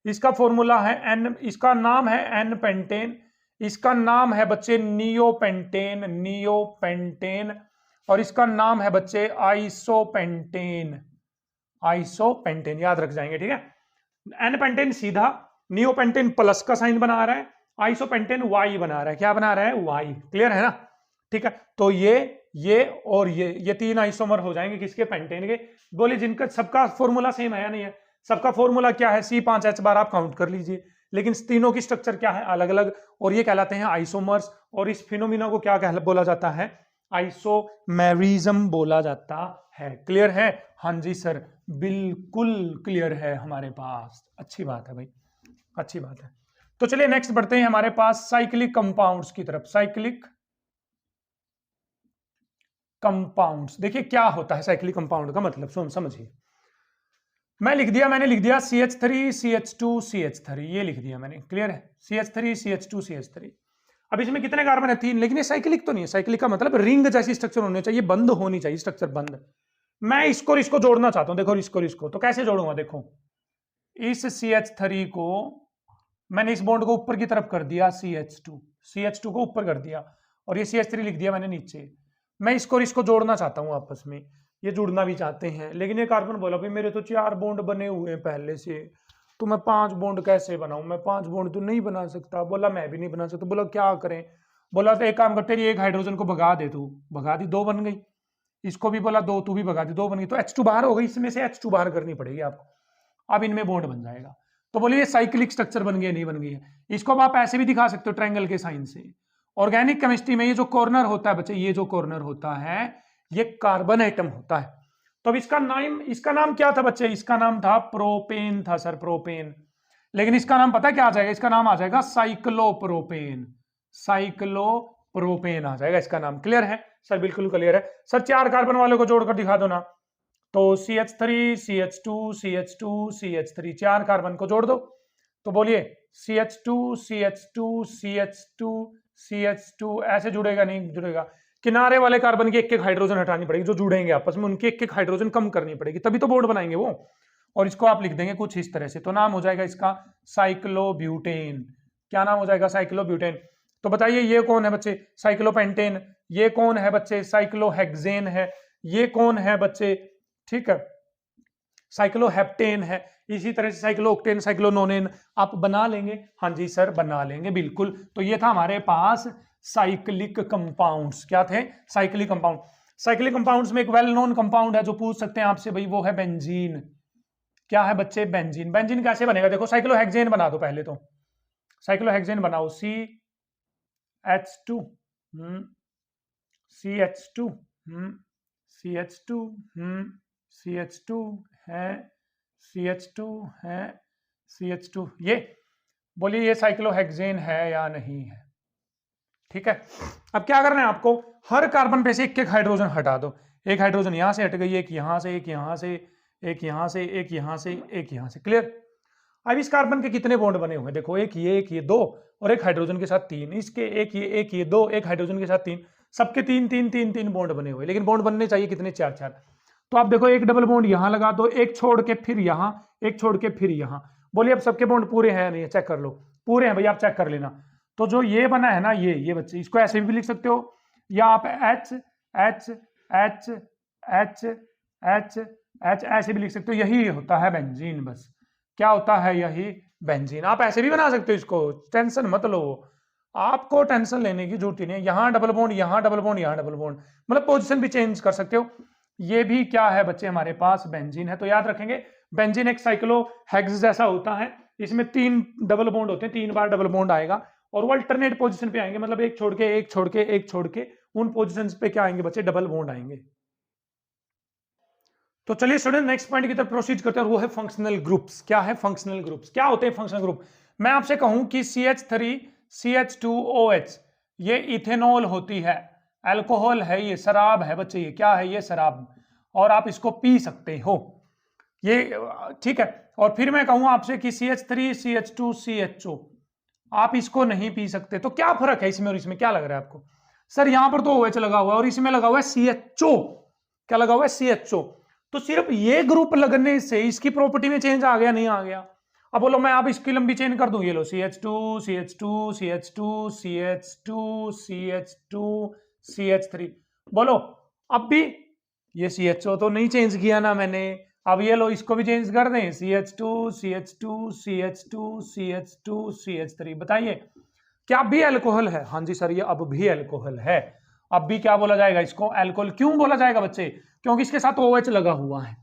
इसका फॉर्मूला है N, इसका नाम है N पेंटेन, इसका नाम है बच्चे नियोपेंटेन, और इसका नाम है बच्चे आइसोपेंटेन, याद रख जाएंगे, ठीक है। N पेंटेन सीधा, नियोपेंटेन प्लस का साइन बना रहा है, आइसोपेंटेन Y बना रहा है, क्या बना रहा है, Y। क्लियर है ना, ठीक है। तो ये ये और ये तीन आइसोमर हो जाएंगे किसके, पेंटेन के। बोले जिनका सबका फॉर्मूला सेम है या नहीं है, सबका फॉर्मूला क्या है, C5H12 आप काउंट कर लीजिए, लेकिन तीनों की स्ट्रक्चर क्या है, अलग अलग, और ये कहलाते हैं आइसोमर्स। और इस फिनोमिना को क्या बोला जाता है, आइसोमेरिज्म बोला जाता है। क्लियर है? हाँ जी सर, बिल्कुल क्लियर है हमारे पास। अच्छी बात है भाई, अच्छी बात है। तो चलिए नेक्स्ट बढ़ते हैं हमारे पास साइक्लिक कंपाउंड्स की तरफ। साइक्लिक कंपाउंड्स, देखिए क्या होता है साइक्लिक कंपाउंड का मतलब, समझिए। मैंने लिख दिया CH3 CH2 CH3, ये लिख दिया मैंने। क्लियर है? CH3 CH2 CH3। अब इसमें कितने कार्बन है? 3। लेकिन ये साइक्लिक तो नहीं है। साइक्लिक का मतलब रिंग जैसी स्ट्रक्चर होनी चाहिए, बंद होनी चाहिए स्ट्रक्चर, बंद। मैं इसको जोड़ना चाहता हूं, देखो इसको तो कैसे जोड़ूंगा, देखो इस CH3 को मैंने इस बॉन्ड को ऊपर की तरफ कर दिया, CH2 को ऊपर कर दिया, और ये CH3 लिख दिया मैंने नीचे। मैं इसको जोड़ना चाहता हूं आपस में, ये जुड़ना भी चाहते हैं, लेकिन ये कार्बन बोला भाई मेरे तो 4 बॉन्ड बने हुए हैं पहले से, तो मैं 5 बॉन्ड कैसे बनाऊं, मैं 5 बॉन्ड तो नहीं बना सकता। बोला मैं भी नहीं बना सकता। बोला क्या करें? बोला तो एक काम करते, एक हाइड्रोजन को भगा दे, तू भगा दी, 2 बन गई। इसको भी बोला 2, तू भी भगा दी, 2 बन गई। तो H2 बाहर हो गई, इसमें से H2 बाहर करनी पड़ेगी आपको, अब इनमें बॉन्ड बन जाएगा। तो बोलिए ये साइक्लिक स्ट्रक्चर बन गई है, नहीं बन गई है? इसको अब आप ऐसे भी दिखा सकते हो ट्रायंगल के साइन से। ऑर्गेनिक केमिस्ट्री में ये जो कॉर्नर होता है बच्चे, ये जो कॉर्नर होता है ये कार्बन एटम होता है। तो अब इसका नाम क्या था बच्चे? इसका नाम था प्रोपेन था सर, प्रोपेन। लेकिन इसका नाम पता है क्या आ जाएगा? इसका नाम आ जाएगा साइक्लोप्रोपेन। साइक्लोप्रोपेन आ जाएगा इसका नाम। क्लियर है सर? बिल्कुल क्लियर है सर। 4 कार्बन वाले को जोड़कर दिखा दो ना। तो CH3 CH2 CH2 CH3, 4 carbon को जोड़ दो। तो बोलिए CH2 CH2 CH2 CH2, ऐसे जुड़ेगा? नहीं जुड़ेगा। किनारे वाले कार्बन की एक एक हाइड्रोजन हटानी पड़ेगी, जो जुड़ेंगे आपस में उनकी एक एक हाइड्रोजन कम करनी पड़ेगी, तभी तो बॉन्ड बनाएंगे वो। और इसको आप लिख देंगे कुछ इस तरह से, तो नाम हो जाएगा इसका साइक्लोब्यूटेन। क्या नाम हो जाएगा? साइक्लोब्यूटेन। तो बताइए ये कौन है बच्चे? साइक्लोपेंटेन। ये कौन है बच्चे? साइक्लोहेक्सेन है। ये कौन है बच्चे? ठीक है, साइक्लोहेप्टेन है। इसी तरह से साइक्लोओक्टेन, साइक्लोनोनेन आप बना लेंगे। हाँ जी सर, बना लेंगे बिल्कुल। तो ये था हमारे पास साइक्लिक कंपाउंड्स। क्या थे? Cyclic compound. साइक्लिक कंपाउंड्स में एक वेल नोन कंपाउंड है जो पूछ सकते हैं आपसे भाई, वो है बेंजीन। क्या है बच्चे? बेंजीन। बेंजीन कैसे बनेगा? देखो साइक्लोहेक्सेन बना दो पहले तो। साइक्लोहेक्सेन बनाओ, CH2 CH2 CH2 CH2 है, CH2 है, CH2। ये बोलिए ये साइक्लोहेक्सेन है या नहीं है? ठीक है। अब क्या करना है आपको? हर कार्बन पे से एक एक हाइड्रोजन हटा दो। एक हाइड्रोजन यहां से हट गई, एक यहां से, एक यहां से, एक यहां से, एक यहां से, एक यहां से। क्लियर? अब इस कार्बन के कितने बॉन्ड बने हुए? देखो एक ये 2, और एक हाइड्रोजन के साथ 3। इसके एक ये 2, एक हाइड्रोजन के साथ 3। सबके 3 बॉन्ड बने हुए, लेकिन बॉन्ड बनने चाहिए कितने? 4। तो आप देखो एक डबल बॉन्ड यहां लगा दो, एक छोड़ के फिर यहां, एक छोड़ के फिर यहां। बोलिए अब सबके बॉन्ड पूरे हैं या नहीं है? चेक कर लो। पूरे हैं भैया, आप चेक कर लेना। तो जो ये बना है ना, ये बच्चे, इसको ऐसे भी लिख सकते हो, या आप H H H H H H ऐसे भी लिख सकते हो। यही होता है बेंजीन। बस क्या होता है? यही बेंजीन। आप ऐसे भी बना सकते हो इसको, टेंशन मत लो, आपको टेंशन लेने की जरूरत नहीं है। यहां डबल बॉन्ड, यहां डबल बॉन्ड, यहां डबल बॉन्ड, मतलब पोजीशन भी चेंज कर सकते हो। ये भी क्या है बच्चे? हमारे पास बेंजीन है। तो याद रखेंगे बेंजीन एक साइक्लोहेक्स जैसा होता है। इसमें 3 डबल बॉन्ड होते हैं, 3 बार डबल बॉन्ड आएगा, और वो अल्टरनेट पोजीशन पे आएंगे, मतलब एक छोड़ के एक छोड़ के एक छोड़ के, उन पोजीशंस पे क्या आएंगे बच्चे? डबल बॉन्ड आएंगे। तो चलिए स्टूडेंट नेक्स्ट पॉइंट की तरफ प्रोसीड करते हैं, और वो है फंक्शनल ग्रुप्स। क्या है फंक्शनल ग्रुप्स? क्या होते हैं फंक्शनल ग्रुप? मैं आपसे कहूं कि CH3 CH2OH ये इथेनॉल होती है, अल्कोहल है, ये शराब है बच्चे। ये क्या है? ये शराब, और आप इसको पी सकते हो, ये ठीक है। और फिर मैं कहूं आपसे कि CH3 CH2 CHO आप इसको नहीं पी सकते। तो क्या फर्क है इसमें और इसमें? क्या लग रहा है आपको? सर यहां पर तो OH लगा हुआ है और इसमें लगा हुआ है CHO। क्या लगा हुआ है? CHO। तो सिर्फ ये ग्रुप लगने से इसकी प्रॉपर्टी में चेंज आ गया? नहीं आ गया। अब बोलो मैं अब इसकी लंबी चेन कर दूं, ये लो CH2 CH2 CH2 CH2 CH2 CH3, बोलो अब भी ये CHO तो नहीं चेंज किया ना मैंने। अब ये लो इसको भी चेंज कर दें, CH2 CH2 CH2 CH2 CH3, बताइए क्या अब भी अल्कोहल है? हाँ जी सर, ये अब भी अल्कोहल है। अब भी क्या बोला जाएगा इसको, अल्कोहल। क्यों बोला जाएगा बच्चे, क्योंकि इसके साथ OH लगा हुआ है।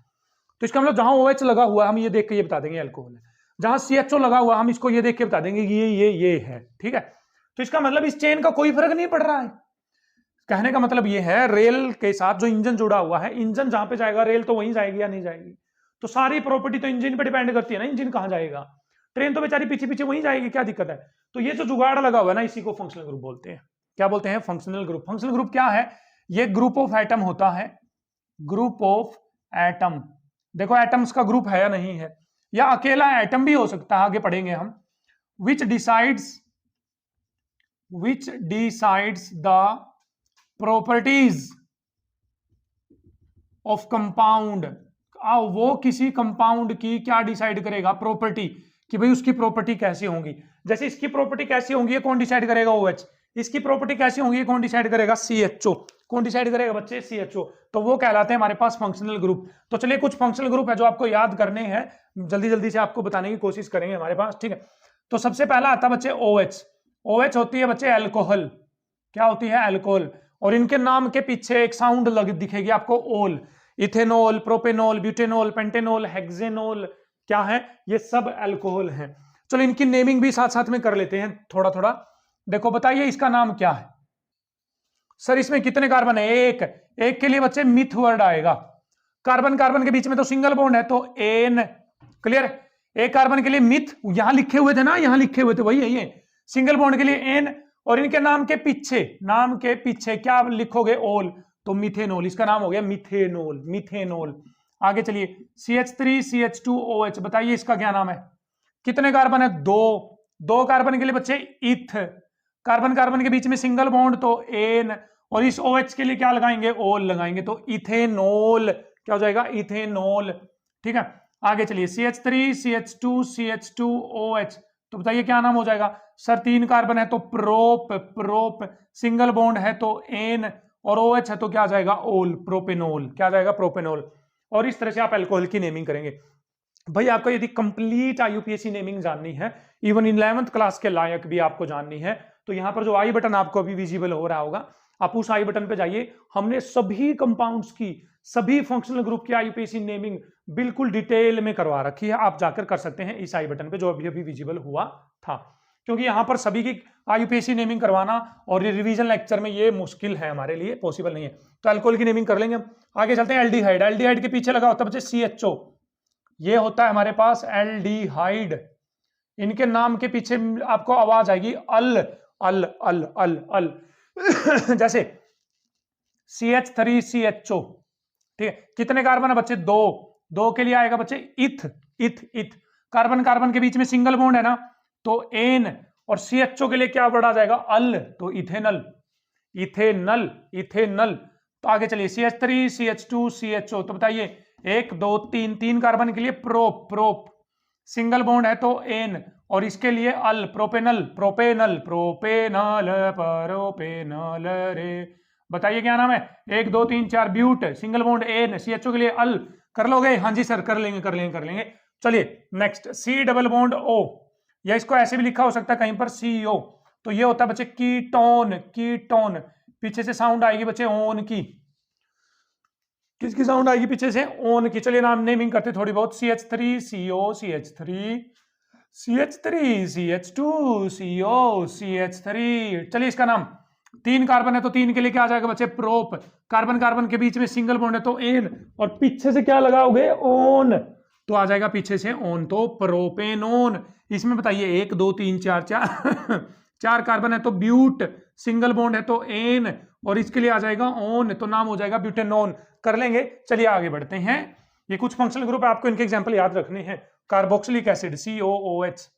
तो इसका मतलब जहां OH लगा हुआ है हम ये देख के ये बता देंगे अल्कोहल है, जहां CHO लगा हुआ हम इसको ये देख के बता देंगे कि ये है, ठीक है। तो इसका मतलब इस चेन का कोई फर्क नहीं पड़ रहा है। कहने का मतलब ये है, रेल के साथ जो इंजन जुड़ा हुआ है, इंजन जहां पे जाएगा रेल तो वहीं जाएगी या नहीं जाएगी। तो सारी प्रॉपर्टी तो इंजन पे डिपेंड करती है ना, इंजन कहां जाएगा, ट्रेन तो बेचारी पीछे पीछे वहीं जाएगी, क्या दिक्कत है। तो ये जो जुगाड़ लगा हुआ है ना, इसी को फंक्शनल ग्रुप बोलते हैं। क्या बोलते हैं, फंक्शनल ग्रुप। फंक्शनल ग्रुप क्या है, ये ग्रुप ऑफ एटम होता है, ग्रुप ऑफ एटम। देखो एटम्स का ग्रुप है या नहीं है, या अकेला एटम भी हो सकता है, आगे पढ़ेंगे हम। विच decides the properties of compound. वो किसी कंपाउंड की क्या डिसाइड करेगा, प्रॉपर्टी, कि भाई उसकी प्रॉपर्टी कैसी होंगी। जैसे इसकी प्रॉपर्टी कैसी होंगी, ये कौन डिसाइड करेगा, OH। इसकी प्रॉपर्टी कैसी होंगी, ये कौन डिसाइड करेगा, CHO। कौन डिसाइड करेगा बच्चे, CHO। तो वो कहलाते हैं हमारे पास फंक्शनल ग्रुप। तो चलिए कुछ फंक्शनल ग्रुप है जो आपको याद करने हैं, जल्दी जल्दी से आपको बताने की कोशिश करेंगे हमारे पास, ठीक है। तो सबसे पहला आता है बच्चे OH। OH होती है बच्चे अल्कोहल। क्या होती है, अल्कोहल। और इनके नाम के पीछे एक साउंड दिखेगी आपको, ओल। Ethanol, propanol, butanol, pentanol, hexanol, क्या है, ये सब अल्कोहल हैं। चलो इनकी नेमिंग भी साथ साथ में कर लेते हैं थोड़ा थोड़ा। देखो बताइए इसका नाम क्या है सर, इसमें कितने कार्बन है, एक के लिए बच्चे मिथ वर्ड आएगा। कार्बन कार्बन के बीच में तो सिंगल बॉन्ड है, तो एन, क्लियर। एक कार्बन के लिए मिथ, यहां लिखे हुए थे ना, यहां लिखे हुए थे, वही है ये। सिंगल बॉन्ड के लिए एन, और इनके नाम के पीछे क्या लिखोगे, ओल, तो मिथेनॉल। इसका नाम हो गया मिथेनॉल। आगे चलिए, CH3CH2OH, बताइए इसका क्या नाम है, कितने कार्बन है, दो कार्बन के लिए बच्चे इथ, कार्बन कार्बन के बीच में सिंगल बॉन्ड तो एन, और इस OH के लिए क्या लगाएंगे, ओल लगाएंगे, तो इथेनॉल। क्या हो जाएगा, इथेनॉल, ठीक है। आगे चलिए, CH3CH2CH2OH, तो बताइए क्या नाम हो जाएगा सर, 3 कार्बन है तो प्रोप, सिंगल बॉन्ड है तो एन, और OH है तो क्या आ जाएगा, ओल, प्रोपेनॉल। क्या आ जाएगा, प्रोपेनॉल। और इस तरह से आप अल्कोहल की नेमिंग करेंगे। भाई आपको यदि कंप्लीट IUPAC नेमिंग जाननी है, इवन 11th क्लास के लायक भी आपको जाननी है, तो यहां पर जो आई बटन आपको अभी विजिबल हो रहा होगा, आप उस आई बटन पे जाइए। हमने सभी कंपाउंड्स की, सभी फंक्शनल ग्रुप की IUPAC नेमिंग बिल्कुल डिटेल में करवा रखी है, आप जाकर कर सकते हैं इस आई बटन पे जो अभी अभी विजिबल हुआ था। क्योंकि यहां पर सभी की IUPAC नेमिंग करवाना और रिवीजन लेक्चर में ये मुश्किल है, हमारे लिए पॉसिबल नहीं है। तो अल्कोहल की नेमिंग कर लेंगे हम। आगे चलते हैं, एल्डिहाइड। एल्डिहाइड के पीछे लगा होता है बच्चे CHO, ये होता है हमारे पास एल्डिहाइड। इनके नाम के पीछे आपको आवाज आएगी अल अल अल अल अल जैसे CH3CHO, ठीक है। कितने कार्बन है बच्चे, दो के लिए आएगा बच्चे इथ। कार्बन कार्बन के बीच में सिंगल बॉन्ड है ना, तो एन, और CHO के लिए क्या वर्ड आ जाएगा, अल, तो इथेनल। तो आगे चलिए, CH3CH2CHO, तो बताइए 1 2 3 कार्बन के लिए प्रोप, सिंगल बॉन्ड है तो एन, और इसके लिए अल, प्रोपेनल रे। बताइए क्या नाम है, 1 2 3 4 ब्यूट, सिंगल बॉन्ड एन, CHO के लिए अल। कर लोगे, हाँ जी सर कर लेंगे। चलिए next, C double bond O, या इसको ऐसे भी लिखा हो सकता है कहीं पर CO, तो ये होता है बच्चे कीटोन। पीछे से साउंड आएगी बच्चे ऑन की, किसकी साउंड आएगी पीछे से, ऑन की। चलिए नाम नेमिंग करते थोड़ी बहुत, CH3CO, CH2CO, CH3। चलिए इसका नाम, 3 कार्बन है तो 3 के लिए क्या आ जाएगा बच्चे, प्रोप, कार्बन कार्बन के बीच में सिंगल बॉन्ड है तो एन, और पीछे से क्या लगाओगे, ओन, तो आ जाएगा पीछे से ओन, तो प्रोपेनोन। इसमें बताइए 1 2 3 4 4 कार्बन है तो ब्यूट, सिंगल बॉन्ड है तो एन, और इसके लिए आ जाएगा ओन, तो नाम हो जाएगा ब्यूटेनोन। कर लेंगे, चलिए आगे बढ़ते हैं। ये कुछ फंक्शनल ग्रुप है, आपको इनके एग्जांपल याद रखने हैं। कार्बोक्सिलिक एसिड COOH,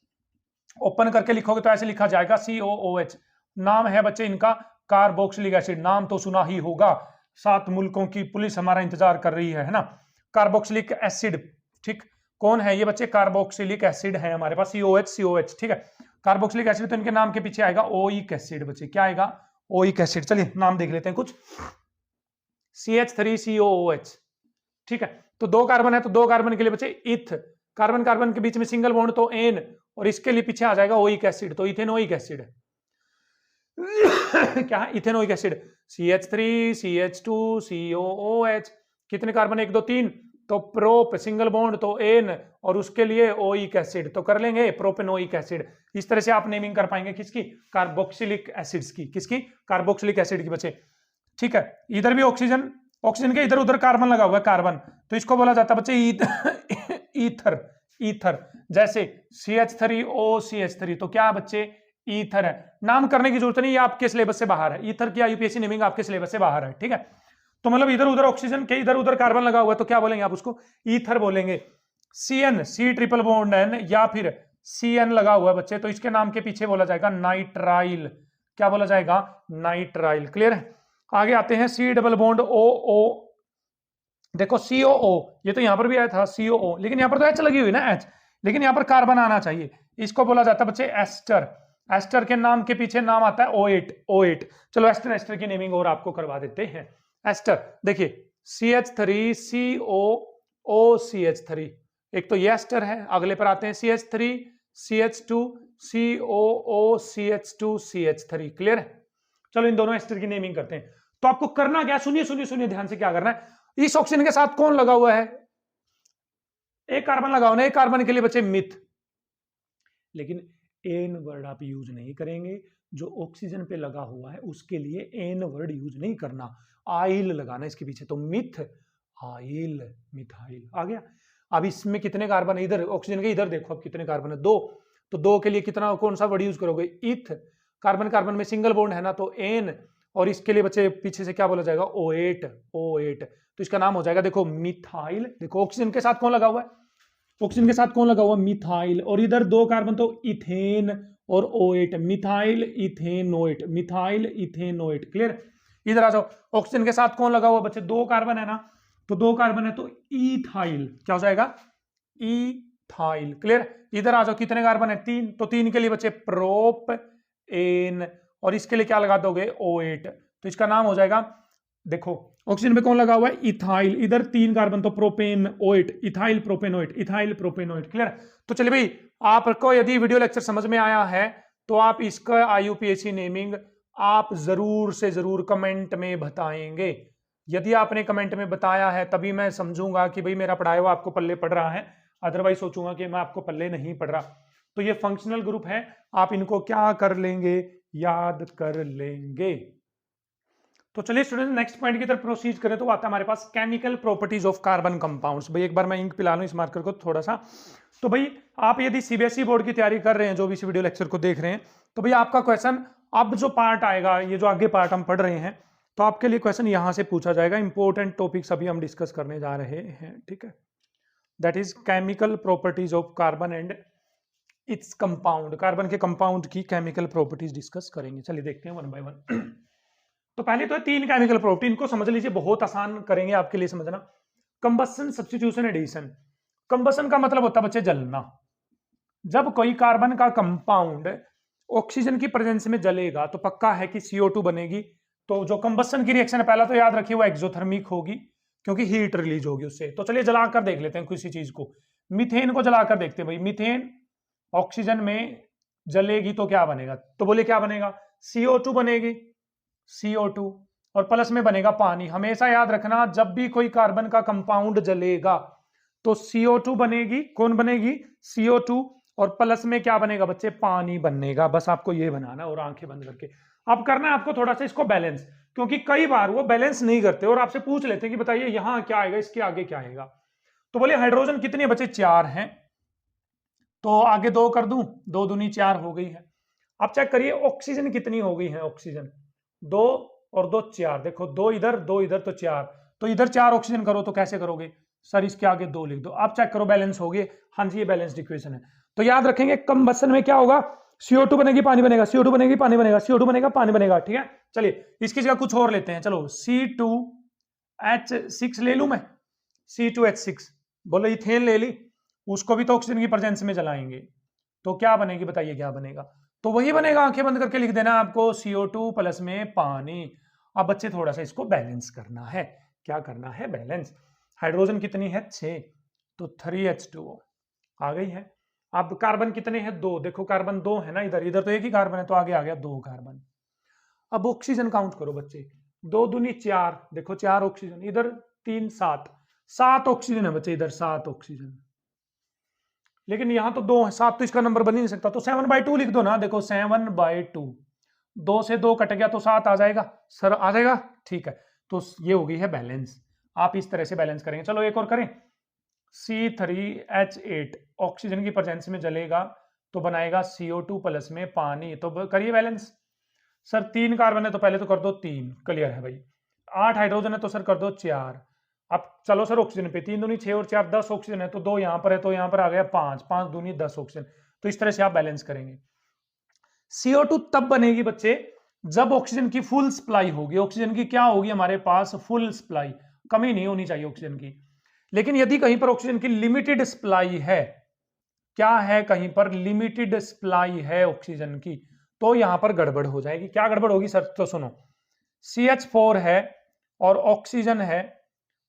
ओपन करके लिखोगे तो ऐसे लिखा जाएगा COOH। नाम है बच्चे इनका कार्बोक्सिलिक एसिड, नाम तो सुना ही होगा, 7 मुल्कों की पुलिस हमारा इंतजार कर रही है ना। कार्बोक्सिलिक एसिड, ठीक, कौन है ये बच्चे, कार्बोक्सिलिक एसिड है हमारे पास, COH, ठीक है। कार्बोक्सिलिक एसिड तो इनके नाम के पीछे आएगा ओइक एसिड बच्चे, क्या आएगा, ओइक एसिड। चलिए नाम देख लेते हैं कुछ, CH3COOH, ठीक है। तो 2 कार्बन है तो 2 कार्बन के लिए बच्चे इथ, कार्बन कार्बन के बीच में सिंगल बॉन्ड तो एन, और इसके लिए पीछे आ जाएगा ओइक एसिड, तो इथेनोइक एसिड। क्या है, ethanoic acid, CH3 CH2 COOH, कितने कार्बन, 1 2 3, तो प्रोप सिंगल बॉन्ड तो एन, और उसके लिए ओइक एसिड, तो कर लेंगे प्रोपेनोइक एसिड। इस तरह से आप नेमिंग कर पाएंगे किसकी, कार्बोक्सिलिक एसिड्स की, किसकी, कार्बोक्सिलिक एसिड की बच्चे। ठीक है, इधर भी ऑक्सीजन, ऑक्सीजन के इधर उधर कार्बन लगा हुआ है, कार्बन, तो इसको बोला जाता है बच्चे ईथर, ईथर। जैसे CH3OCH3, तो क्या बच्चे, ईथर है। नाम करने की जरूरत नहीं, ये आपके सिलेबस से बाहर है, ईथर की यूपीएससी नेमिंग आपके सिलेबस से बाहर है। ठीक है, तो मतलब इधर उधर ऑक्सीजन के इधर उधर कार्बन लगा हुआ है, तो क्या बोलेंगे आप उसको, ईथर बोलेंगे। CN, C triple bond N, या फिर CN लगा हुआ है बच्चे, तो इसके नाम के पीछे बोला जाएगा नाइट्राइल, क्या बोला जाएगा, नाइट्राइल। क्लियर है। आगे आते हैं C डबल बॉन्ड OO, देखो COO, ये तो यहां पर भी आया था COO, लेकिन यहां पर तो H लगी हुई ना, H, लेकिन यहां पर कार्बन आना चाहिए, इसको बोला जाता है बच्चे एस्टर। एस्टर के नाम के पीछे नाम आता है O8, O8। चलो एस्टर, एस्टर की नेमिंग और आपको करवा देते हैं। एस्टर देखिए, CH3COOCH3, एक तो ये एस्टर है। अगले पर आते हैं CH3 CH2 COOCH2CH3। क्लियर है। चलो इन दोनों एस्टर की नेमिंग करते हैं। तो आपको करना क्या, सुनिए सुनिए सुनिए ध्यान से, क्या करना है, इस ऑक्सीजन के साथ कौन लगा हुआ है, एक कार्बन लगा हुआ है, एक कार्बन के लिए बच्चे मिथ, लेकिन एन वर्ड आप यूज नहीं करेंगे, जो ऑक्सीजन पे लगा हुआ है उसके लिए एन वर्ड यूज नहीं करना, आइल लगाना इसके पीछे, तो मिथ आइल, मिथाइल आ गया। अब इसमें कितने कार्बन है, इधर ऑक्सीजन के इधर देखो अब कितने कार्बन है, 2, तो 2 के लिए कितना, कौन सा वर्ड यूज करोगे, इथ, कार्बन कार्बन में सिंगल बॉन्ड है ना, तो एन, और इसके लिए बच्चे पीछे से क्या बोला जाएगा, O8, O8, तो इसका नाम हो जाएगा देखो मिथाइल। देखो ऑक्सीजन के साथ कौन लगा हुआ है, ऑक्सीजन के साथ कौन लगा हुआ, मिथाइल, और इधर 2 कार्बन तो इथेन और O8, methyl ethanoate, methyl ethanoate. Clear. इधर आ जाओ, ऑक्सीजन के साथ कौन लगा हुआ बच्चे, 2 कार्बन है ना, तो 2 कार्बन है तो इथाइल, क्या हो जाएगा, इथाइल। क्लियर। इधर आ जाओ, कितने कार्बन है, 3, तो 3 के लिए बच्चे प्रोप एन, और इसके लिए क्या लगा दोगे, O8, तो इसका नाम हो जाएगा, देखो ऑक्सीजन पे कौन लगा हुआ है, इथाइल, इधर 3 कार्बन तो propane O8, ethyl propanoate, ethyl propanoate. Clear. तो चलिए भाई, आपको यदि वीडियो लेक्चर समझ में आया है तो आप इसका IUPAC नेमिंग आप जरूर से जरूर कमेंट में बताएंगे। यदि आपने कमेंट में बताया है तभी मैं समझूंगा कि भाई मेरा पढ़ाया हुआ आपको पल्ले पड़ रहा है, अदरवाइज सोचूंगा कि मैं आपको पल्ले नहीं पढ़ रहा। तो ये फंक्शनल ग्रुप है, आप इनको क्या कर लेंगे, याद कर लेंगे। तो चलिए स्टूडेंट, नेक्स्ट पॉइंट की तरफ प्रोसीड करें, तो आता है हमारे पास chemical properties of carbon compounds. भाई एक बार मैं इंक पिला लूं इस मार्कर को थोड़ा सा। तो भाई आप यदि CBSE बोर्ड की तैयारी कर रहे हैं, जो भी इस वीडियो लेक्चर को देख रहे हैं, तो भाई आपका क्वेश्चन, अब जो पार्ट आएगा, ये जो आगे पार्ट हम पढ़ रहे हैं, तो आपके लिए क्वेश्चन यहां से पूछा जाएगा। इंपॉर्टेंट टॉपिक्स अभी हम डिस्कस करने जा रहे हैं, ठीक है। That is chemical properties of carbon and its compound, carbon के कंपाउंड की केमिकल प्रॉपर्टीज डिस्कस करेंगे। चलिए देखते हैं वन बाय वन। तो पहले तो 3 केमिकल प्रॉपर्टी, इनको समझ लीजिए, बहुत आसान करेंगे आपके लिए समझना। Combustion, substitution, addition. कंबसन का मतलब होता है बच्चे जलना। जब कोई कार्बन का कंपाउंड ऑक्सीजन की प्रेजेंस में जलेगा तो पक्का है कि CO2 बनेगी। तो जो कंबसन की रिएक्शन है, पहला तो याद रखिए वो एक्सोथर्मिक होगी, क्योंकि हीट रिलीज होगी उससे। तो चलिए जलाकर देख लेते हैं किसी चीज को। मीथेन को जलाकर देखते हैं भाई, मीथेन ऑक्सीजन में जलेगी तो क्या बनेगा, तो बोले क्या बनेगा, CO2 बनेगी, CO2, और प्लस में बनेगा पानी। हमेशा याद रखना, जब भी कोई कार्बन का कंपाउंड जलेगा तो CO2 बनेगी, कौन बनेगी, CO2, और प्लस में क्या बनेगा बच्चे, पानी बनेगा। बस आपको ये बनाना और आंखें बंद करके। अब करना है आपको थोड़ा सा इसको बैलेंस, क्योंकि कई बार वो बैलेंस नहीं करते और आपसे पूछ लेते हैं कि बताइए यहां क्या आएगा, इसके आगे क्या आएगा। तो बोले हाइड्रोजन कितने बचे, 4 हैं, तो आगे 2 कर दूं, 2 दूनी 4 हो गई है। अब चेक करिए ऑक्सीजन कितनी हो गई है, ऑक्सीजन 2 और 2 4, देखो 2 इधर 2 इधर तो 4, तो इधर 4 ऑक्सीजन करो तो कैसे करोगे सर, इसके आगे 2 लिख दो। अब चेक करो बैलेंस हो गए, हाँ जी ये बैलेंस्ड इक्वेशन है। तो याद रखेंगे कंबसन में क्या होगा, CO2 बनेगी पानी बनेगा, CO2 बनेगी पानी बनेगा, CO2 बनेगा पानी बनेगा, ठीक है। चलिए इसकी जगह कुछ और लेते हैं, चलो C2H6 ले लूं मैं, C2H6, बोलो इथेन ले ली, उसको भी तो ऑक्सीजन की प्रेजेंस में जलाएंगे, तो क्या बनेगी बताइए, क्या बनेगा, तो वही बनेगा, आंखें बंद करके लिख देना आपको, CO2 प्लस में पानी। अब बच्चे थोड़ा सा इसको बैलेंस करना है, क्या करना है, बैलेंस। हाइड्रोजन कितनी है, 6, तो 3H2O आ गई है। अब कार्बन कितने हैं, 2, देखो कार्बन 2 है ना, इधर इधर तो एक ही कार्बन है, तो आगे आ गया 2 कार्बन। अब ऑक्सीजन काउंट करो बच्चे, 2 दूनी 4, देखो 4 ऑक्सीजन, इधर 3 7, 7 ऑक्सीजन है बच्चे, इधर 7 ऑक्सीजन, लेकिन यहां तो 2 है, 7 तो इसका नंबर बन ही नहीं सकता, तो 7/2 लिख दो ना, देखो 7/2, 2 से 2 कट गया तो 7 आ जाएगा सर, आ जाएगा, ठीक है। तो ये हो गई है बैलेंस, आप इस तरह से बैलेंस करेंगे। चलो एक और करें, C3H8 ऑक्सीजन की प्रेजेंस में जलेगा तो बनाएगा CO2 प्लस में पानी, तो करिए बैलेंस। सर 3 कार्बन है तो पहले तो कर दो 3, क्लियर है भाई। 8 हाइड्रोजन है तो सर कर दो 4। अब चलो सर ऑक्सीजन पे, 3 दूनी 6 और 4 10 ऑक्सीजन है, तो 2 यहाँ पर है तो यहाँ पर आ गया 5, 5 दूनी 10 ऑक्सीजन। तो इस तरह से आप बैलेंस करेंगे। CO2 तब बनेगी बच्चे जब ऑक्सीजन की फुल सप्लाई होगी। ऑक्सीजन की क्या होगी हमारे पास, फुल सप्लाई, कमी नहीं होनी चाहिए ऑक्सीजन की। लेकिन यदि कहीं पर ऑक्सीजन की लिमिटेड सप्लाई है, क्या है, कहीं पर लिमिटेड सप्लाई है ऑक्सीजन की, तो यहां पर गड़बड़ हो जाएगी। क्या गड़बड़ होगी सर, तो सुनो, CH4 है और ऑक्सीजन है,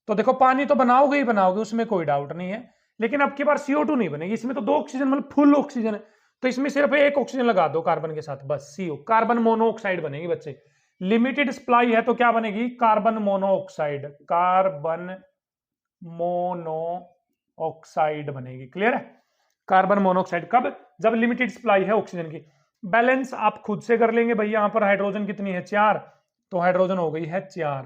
तो देखो पानी तो बनाओगे ही बनाओगे, उसमें कोई डाउट नहीं है, लेकिन अब की बार CO2 नहीं बनेगी। इसमें तो 2 ऑक्सीजन मतलब फुल ऑक्सीजन है, तो इसमें सिर्फ एक ऑक्सीजन लगा दो कार्बन के साथ, बस CO, कार्बन मोनोऑक्साइड बनेगी बच्चे। लिमिटेड सप्लाई है तो क्या बनेगी, कार्बन मोनोऑक्साइड, कार्बन मोनोऑक्साइड बनेगी, क्लियर है। कार्बन मोनोऑक्साइड कब, जब लिमिटेड सप्लाई है ऑक्सीजन की। बैलेंस आप खुद से कर लेंगे भाई, यहां पर हाइड्रोजन कितनी है 4, तो हाइड्रोजन हो गई है 4,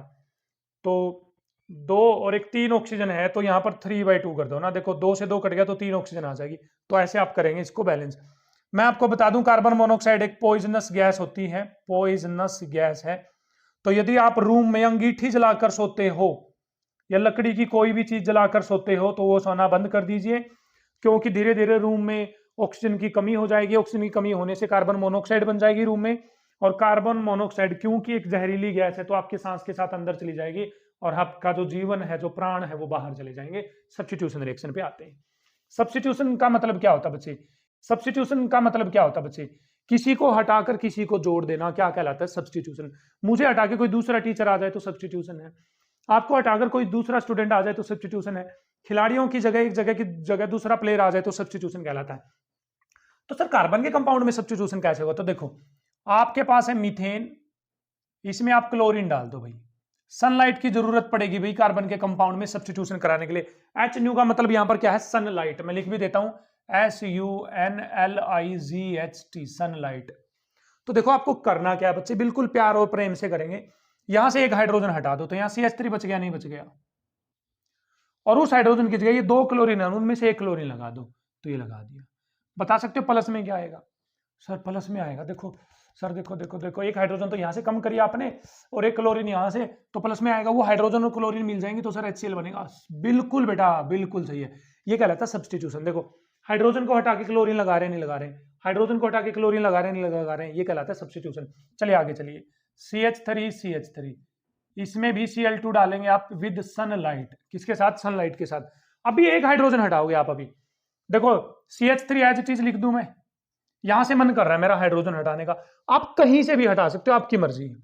तो 2 और एक 3 ऑक्सीजन है, तो यहां पर 3/2 कर दो ना, देखो 2 से 2 कट गया तो 3 ऑक्सीजन आ जाएगी। तो ऐसे आप करेंगे इसको बैलेंस। मैं आपको बता दूं, कार्बन मोनोऑक्साइड एक पॉइजनस गैस होती है, पॉइजनस गैस है। तो यदि आप रूम में अंगीठी जलाकर सोते हो या लकड़ी की कोई भी चीज जलाकर सोते हो, तो वो सोना बंद कर दीजिए, क्योंकि धीरे धीरे रूम में ऑक्सीजन की कमी हो जाएगी। ऑक्सीजन की कमी होने से कार्बन मोनोऑक्साइड बन जाएगी रूम में, और कार्बन मोनोऑक्साइड क्योंकि एक जहरीली गैस है, तो आपके सांस के साथ अंदर चली जाएगी और आपका जो जीवन है, जो प्राण है, वो बाहर चले जाएंगे। सब्स्टिट्यूशन रिएक्शन पे आते हैं। सब्स्टिट्यूशन का मतलब क्या होता है बच्चे, सब्स्टिट्यूशन का मतलब क्या होता है बच्चे, किसी को हटाकर किसी को जोड़ देना, क्या कहलाता है, सब्स्टिट्यूशन। मुझे हटा के कोई दूसरा टीचर आ जाए तो सब्स्टिट्यूशन है, आपको हटाकर कोई दूसरा स्टूडेंट आ जाए तो सब्स्टिट्यूशन है, खिलाड़ियों की जगह एक जगह की जगह दूसरा प्लेयर आ जाए तो सब्स्टिट्यूशन कहलाता है। तो सर कार्बन के कंपाउंड में सब्स्टिट्यूशन कैसे होगा, तो देखो आपके पास है मीथेन, इसमें आप क्लोरीन डाल दो भाई, सनलाइट की जरूरत पड़ेगी भाई कार्बन के कंपाउंड में सब्स्टिट्यूशन कराने के लिए। HNU का मतलब यहां पर क्या है, सनलाइट, मैं लिख भी देता हूं SUNLIGHT, सनलाइट। तो देखो आपको करना क्या है बच्चे, बिल्कुल प्यार और प्रेम से करेंगे। यहां से एक हाइड्रोजन हटा दो, तो यहां CH3 बच गया, नहीं बच गया, और उस हाइड्रोजन की जगह ये 2 क्लोरीन है, उनमें से एक क्लोरीन लगा दो, तो ये लगा दिया। बता सकते हो प्लस में क्या आएगा, सर प्लस में आएगा, देखो सर, देखो देखो देखो, एक हाइड्रोजन तो यहां से कम करिए आपने और एक क्लोरीन यहां से, तो प्लस में आएगा, वो हाइड्रोजन और क्लोरीन मिल जाएंगे तो सर HCl बनेगा। बिल्कुल बेटा, बिल्कुल सही है, ये कहलाता है सब्स्टिट्यूशन। देखो हाइड्रोजन को हटा के क्लोरीन लगा रहे हैं, नहीं लगा रहे, हाइड्रोजन को हटा के क्लोरीन लगा रहे हैं, नहीं लगा रहे हैं, ये कहलाता है सब्स्टिट्यूशन। चलिए आगे चलिए, CH3, इसमें भी Cl2 डालेंगे आप विद सनलाइट, किसके साथ, सनलाइट के साथ। अभी एक हाइड्रोजन हटाओगे आप, अभी देखो CH3 एज इट इज लिख दूं मैं, यहां से मन कर रहा है मेरा हाइड्रोजन हटाने का, आप कहीं से भी हटा सकते हो, आपकी मर्जी है।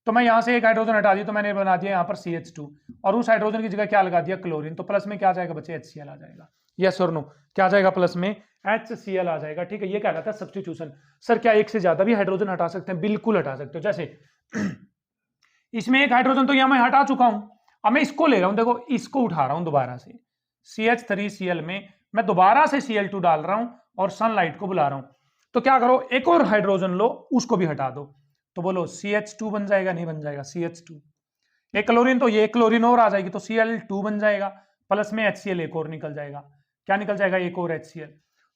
तो मैं यहां से एक हाइड्रोजन हटा दी, तो मैंने बना दिया यहां पर CH2, और उस हाइड्रोजन की जगह क्या लगा दिया, क्लोरीन, तो प्लस में क्या आ जाएगा बच्चे, HCl आ जाएगा। यस और नो, क्या आ जाएगा, प्लस में HCl आ जाएगा, ठीक है। ये कहलाता है सब्स्टिट्यूशन। सर क्या एक से ज्यादा भी हाइड्रोजन हटा सकते हैं, बिल्कुल हटा सकते हो। जैसे इसमें एक हाइड्रोजन तो यहां मैं हटा चुका हूं, अब मैं इसको ले रहा हूं, देखो इसको उठा रहा हूं दोबारा से, CH3Cl में मैं दोबारा से Cl2 डाल रहा हूं और सनलाइट को बुला रहा हूं, तो क्या करो, एक और हाइड्रोजन लो, उसको भी हटा दो, तो बोलो CH2 बन जाएगा, नहीं बन जाएगा, CH2। एक क्लोरीन, तो ये क्लोरीन और आ जाएगी, तो Cl2 बन जाएगा, प्लस में HCl एक और निकल जाएगा, क्या निकल जाएगा, एक और HCl।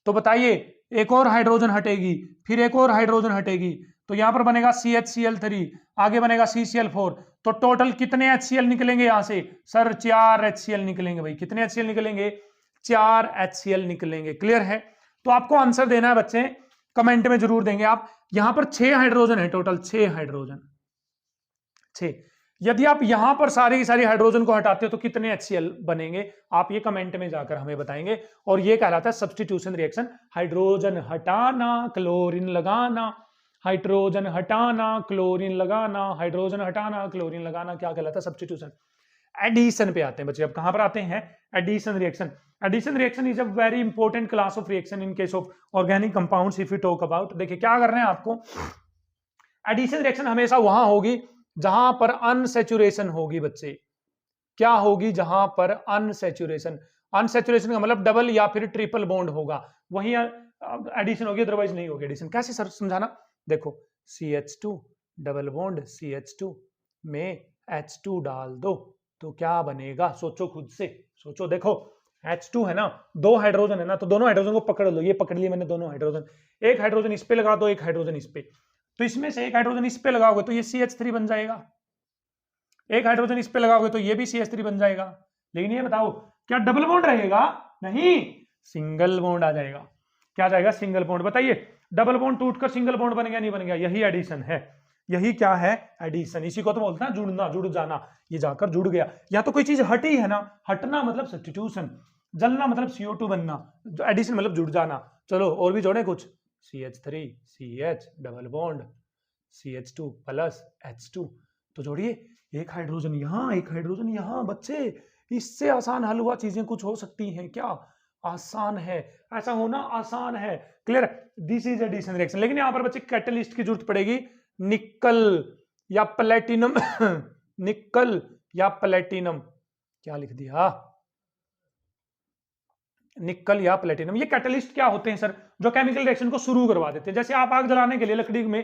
तो बताइए, एक और हाइड्रोजन हटेगी, फिर एक और हाइड्रोजन हटेगी, तो यहां पर बनेगा CHCl3, आगे बनेगा CCl4, तो टोटल कितने HCl निकलेंगे यहां से, सर 4 HCl निकलेंगे भाई। कितने HCl निकलेंगे, 4 HCl निकलेंगे, क्लियर है। तो आपको आंसर देना है बच्चे, कमेंट में जरूर देंगे आप। यहां पर 6 हाइड्रोजन है टोटल, 6 हाइड्रोजन, 6। यदि आप यहां पर सारे की सारी हाइड्रोजन को हटाते हो तो कितने HCl बनेंगे, आप ये कमेंट में जाकर हमें बताएंगे। और ये कहलाता है सब्स्टिट्यूशन रिएक्शन, हाइड्रोजन हटाना क्लोरीन लगाना, हाइड्रोजन हटाना क्लोरीन लगाना, हाइड्रोजन हटाना क्लोरीन लगाना, क्या कहलाता है, सब्स्टिट्यूशन। एडिशन पे आते हैं बच्चे, अब कहां पर आते हैं, addition reaction. Addition reaction is a very important class of reaction in case of organic compounds if you talk about. देखिए क्या कर रहे हैं आपको, एडिशन रिएक्शन हमेशा वहां होगी जहां पर अनसैचुरेशन होगी बच्चे। क्या होगी? जहां पर अनसैचुरेशन। अनसैचुरेशन का मतलब डबल या फिर ट्रिपल बॉन्ड होगा, वहीं एडिशन होगी, अदरवाइज नहीं होगी एडिशन। कैसे सर समझाना? देखो CH2 डबल बॉन्ड CH2 में H2 डाल दो तो क्या बनेगा? सोचो खुद से, सोचो। देखो H2 है ना, दो हाइड्रोजन है ना, तो दोनों हाइड्रोजन को पकड़ लो। ये पकड़ लिए मैंने दोनों हाइड्रोजन, एक हाइड्रोजन इस पे लगा दो, एक हाइड्रोजन इस पे, तो इसमें से एक हाइड्रोजन इस पे लगाओगे तो ये CH3 बन जाएगा, एक हाइड्रोजन इस पे लगाओगे तो ये भी CH3 बन जाएगा। लेकिन ये बताओ क्या डबल बॉन्ड रहेगा? नहीं, सिंगल बॉन्ड आ जाएगा। क्या आ जाएगा? Single bond. बताइए, डबल बॉन्ड टूटकर सिंगल बॉन्ड बन गया नहीं बन गया? यही एडिशन है, यही क्या है? एडिशन। इसी को तो बोलते हैं जुड़ना, जुड़ जाना। ये जाकर जुड़ गया, या तो कोई चीज हटी है ना, हटना मतलब सब्स्टिट्यूशन, जलना मतलब CO2 बनना, एडिशन मतलब जुड़ जाना। चलो और भी जोड़े कुछ, CH3 CH double bond CH2 plus H2, तो जोड़िए, एक हाइड्रोजन यहाँ, एक हाइड्रोजन यहाँ। बच्चे इससे आसान हल हुआ? चीजें कुछ हो सकती हैं क्या? आसान है, ऐसा होना आसान है। Clear? This is addition reaction. लेकिन यहां पर बच्चे कैटलिस्ट की जरूरत पड़ेगी, निकल या प्लेटिनम निकल या प्लेटिनम। क्या लिख दिया? निकल या प्लेटिनम। ये कैटलिस्ट क्या होते हैं सर? जो केमिकल रिएक्शन को शुरू करवा देते हैं। जैसे आप आग जलाने के लिए लकड़ी में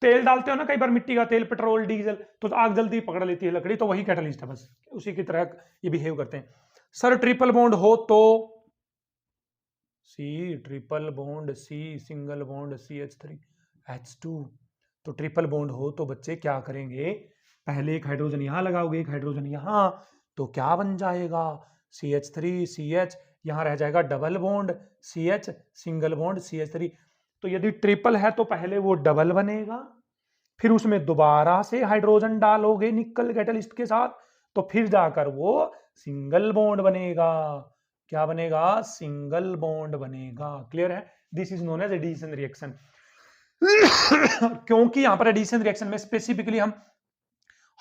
तेल डालते हो ना, कई बार मिट्टी का तेल, पेट्रोल, डीजल, तो आग जल्दी पकड़ लेती है लकड़ी, तो वही कैटलिस्ट है, बस उसी की तरह ये बिहेव करते हैं। सर ट्रिपल बॉन्ड हो तो C triple bond C single bond CH3 H2, तो ट्रिपल बॉन्ड हो तो बच्चे क्या करेंगे? पहले एक हाइड्रोजन यहां लगाओगे, एक हाइड्रोजन यहां, तो क्या बन जाएगा? CH3 CH, यहां रह जाएगा double bond CH single bond CH3। तो यदि ट्रिपल है तो पहले वो डबल बनेगा, फिर उसमें दोबारा से हाइड्रोजन डालोगे निकल कैटलिस्ट के साथ, तो फिर जाकर वो सिंगल बॉन्ड बनेगा। क्या बनेगा? सिंगल बॉन्ड बनेगा। क्लियर है? This is known as addition reaction. क्योंकि यहां पर एडिशन रिएक्शन में स्पेसिफिकली हम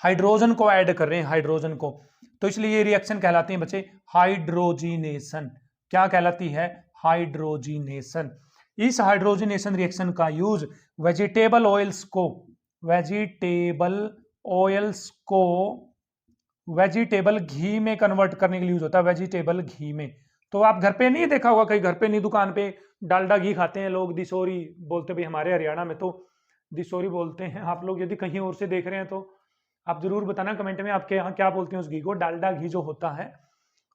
हाइड्रोजन को ऐड कर रहे हैं, हाइड्रोजन को, तो इसलिए ये रिएक्शन कहलाती है बच्चे हाइड्रोजिनेशन। क्या कहलाती है? हाइड्रोजिनेशन। इस हाइड्रोजिनेशन रिएक्शन का यूज वेजिटेबल ऑयल्स को वेजिटेबल घी में कन्वर्ट करने के लिए यूज होता है, वेजिटेबल घी में। तो आप घर पे नहीं देखा होगा, कहीं घर पे नहीं, दुकान पे डालडा घी खाते हैं लोग, दिसोरी बोलते, भाई हमारे हरियाणा में तो दिसोरी बोलते हैं। आप लोग यदि कहीं और से देख रहे हैं तो आप जरूर बताना कमेंट में, आपके यहाँ क्या बोलते हैं उस घी को। डालडा घी जो होता है,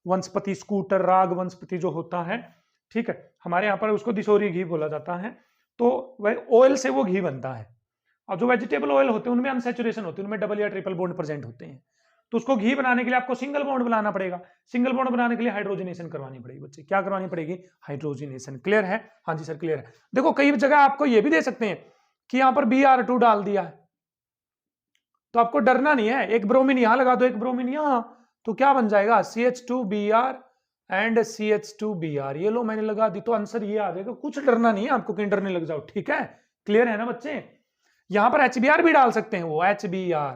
वनस्पति स्कूटर राग वनस्पति जो होता है, ठीक है, हमारे यहाँ पर उसको दिसोरी घी बोला जाता है। तो वह ऑयल से वो घी बनता है। और जो वेजिटेबल ऑयल होते हैं उनमें अनसैचुरेशन होती है, उनमें डबल या ट्रिपल बॉन्ड प्रेजेंट होते हैं। तो उसको घी बनाने के लिए आपको सिंगल बॉन्ड बनाना पड़ेगा। सिंगल बॉन्ड बनाने के लिए हाइड्रोजनेशन करवानी पड़ेगी बच्चे। क्या करवानी पड़ेगी? हाइड्रोजनेशन। क्लियर है? हाँ जी सर क्लियर है। देखो कई जगह आपको ये भी दे सकते हैं कि यहाँ पर Br2 डाल दिया है, तो आपको डरना नहीं है, एक ब्रोमीन यहां लगा दो, एक ब्रोमीन यहां, तो क्या बन जाएगा? CH2Br and CH2Br। ये लो मैंने लगा दी, तो आंसर ये आ जाएगा। कुछ डरना नहीं है आपको, कहीं डरने लग जाओ। ठीक है? क्लियर है ना बच्चे? यहां पर HBr भी डाल सकते हैं, वो HBr।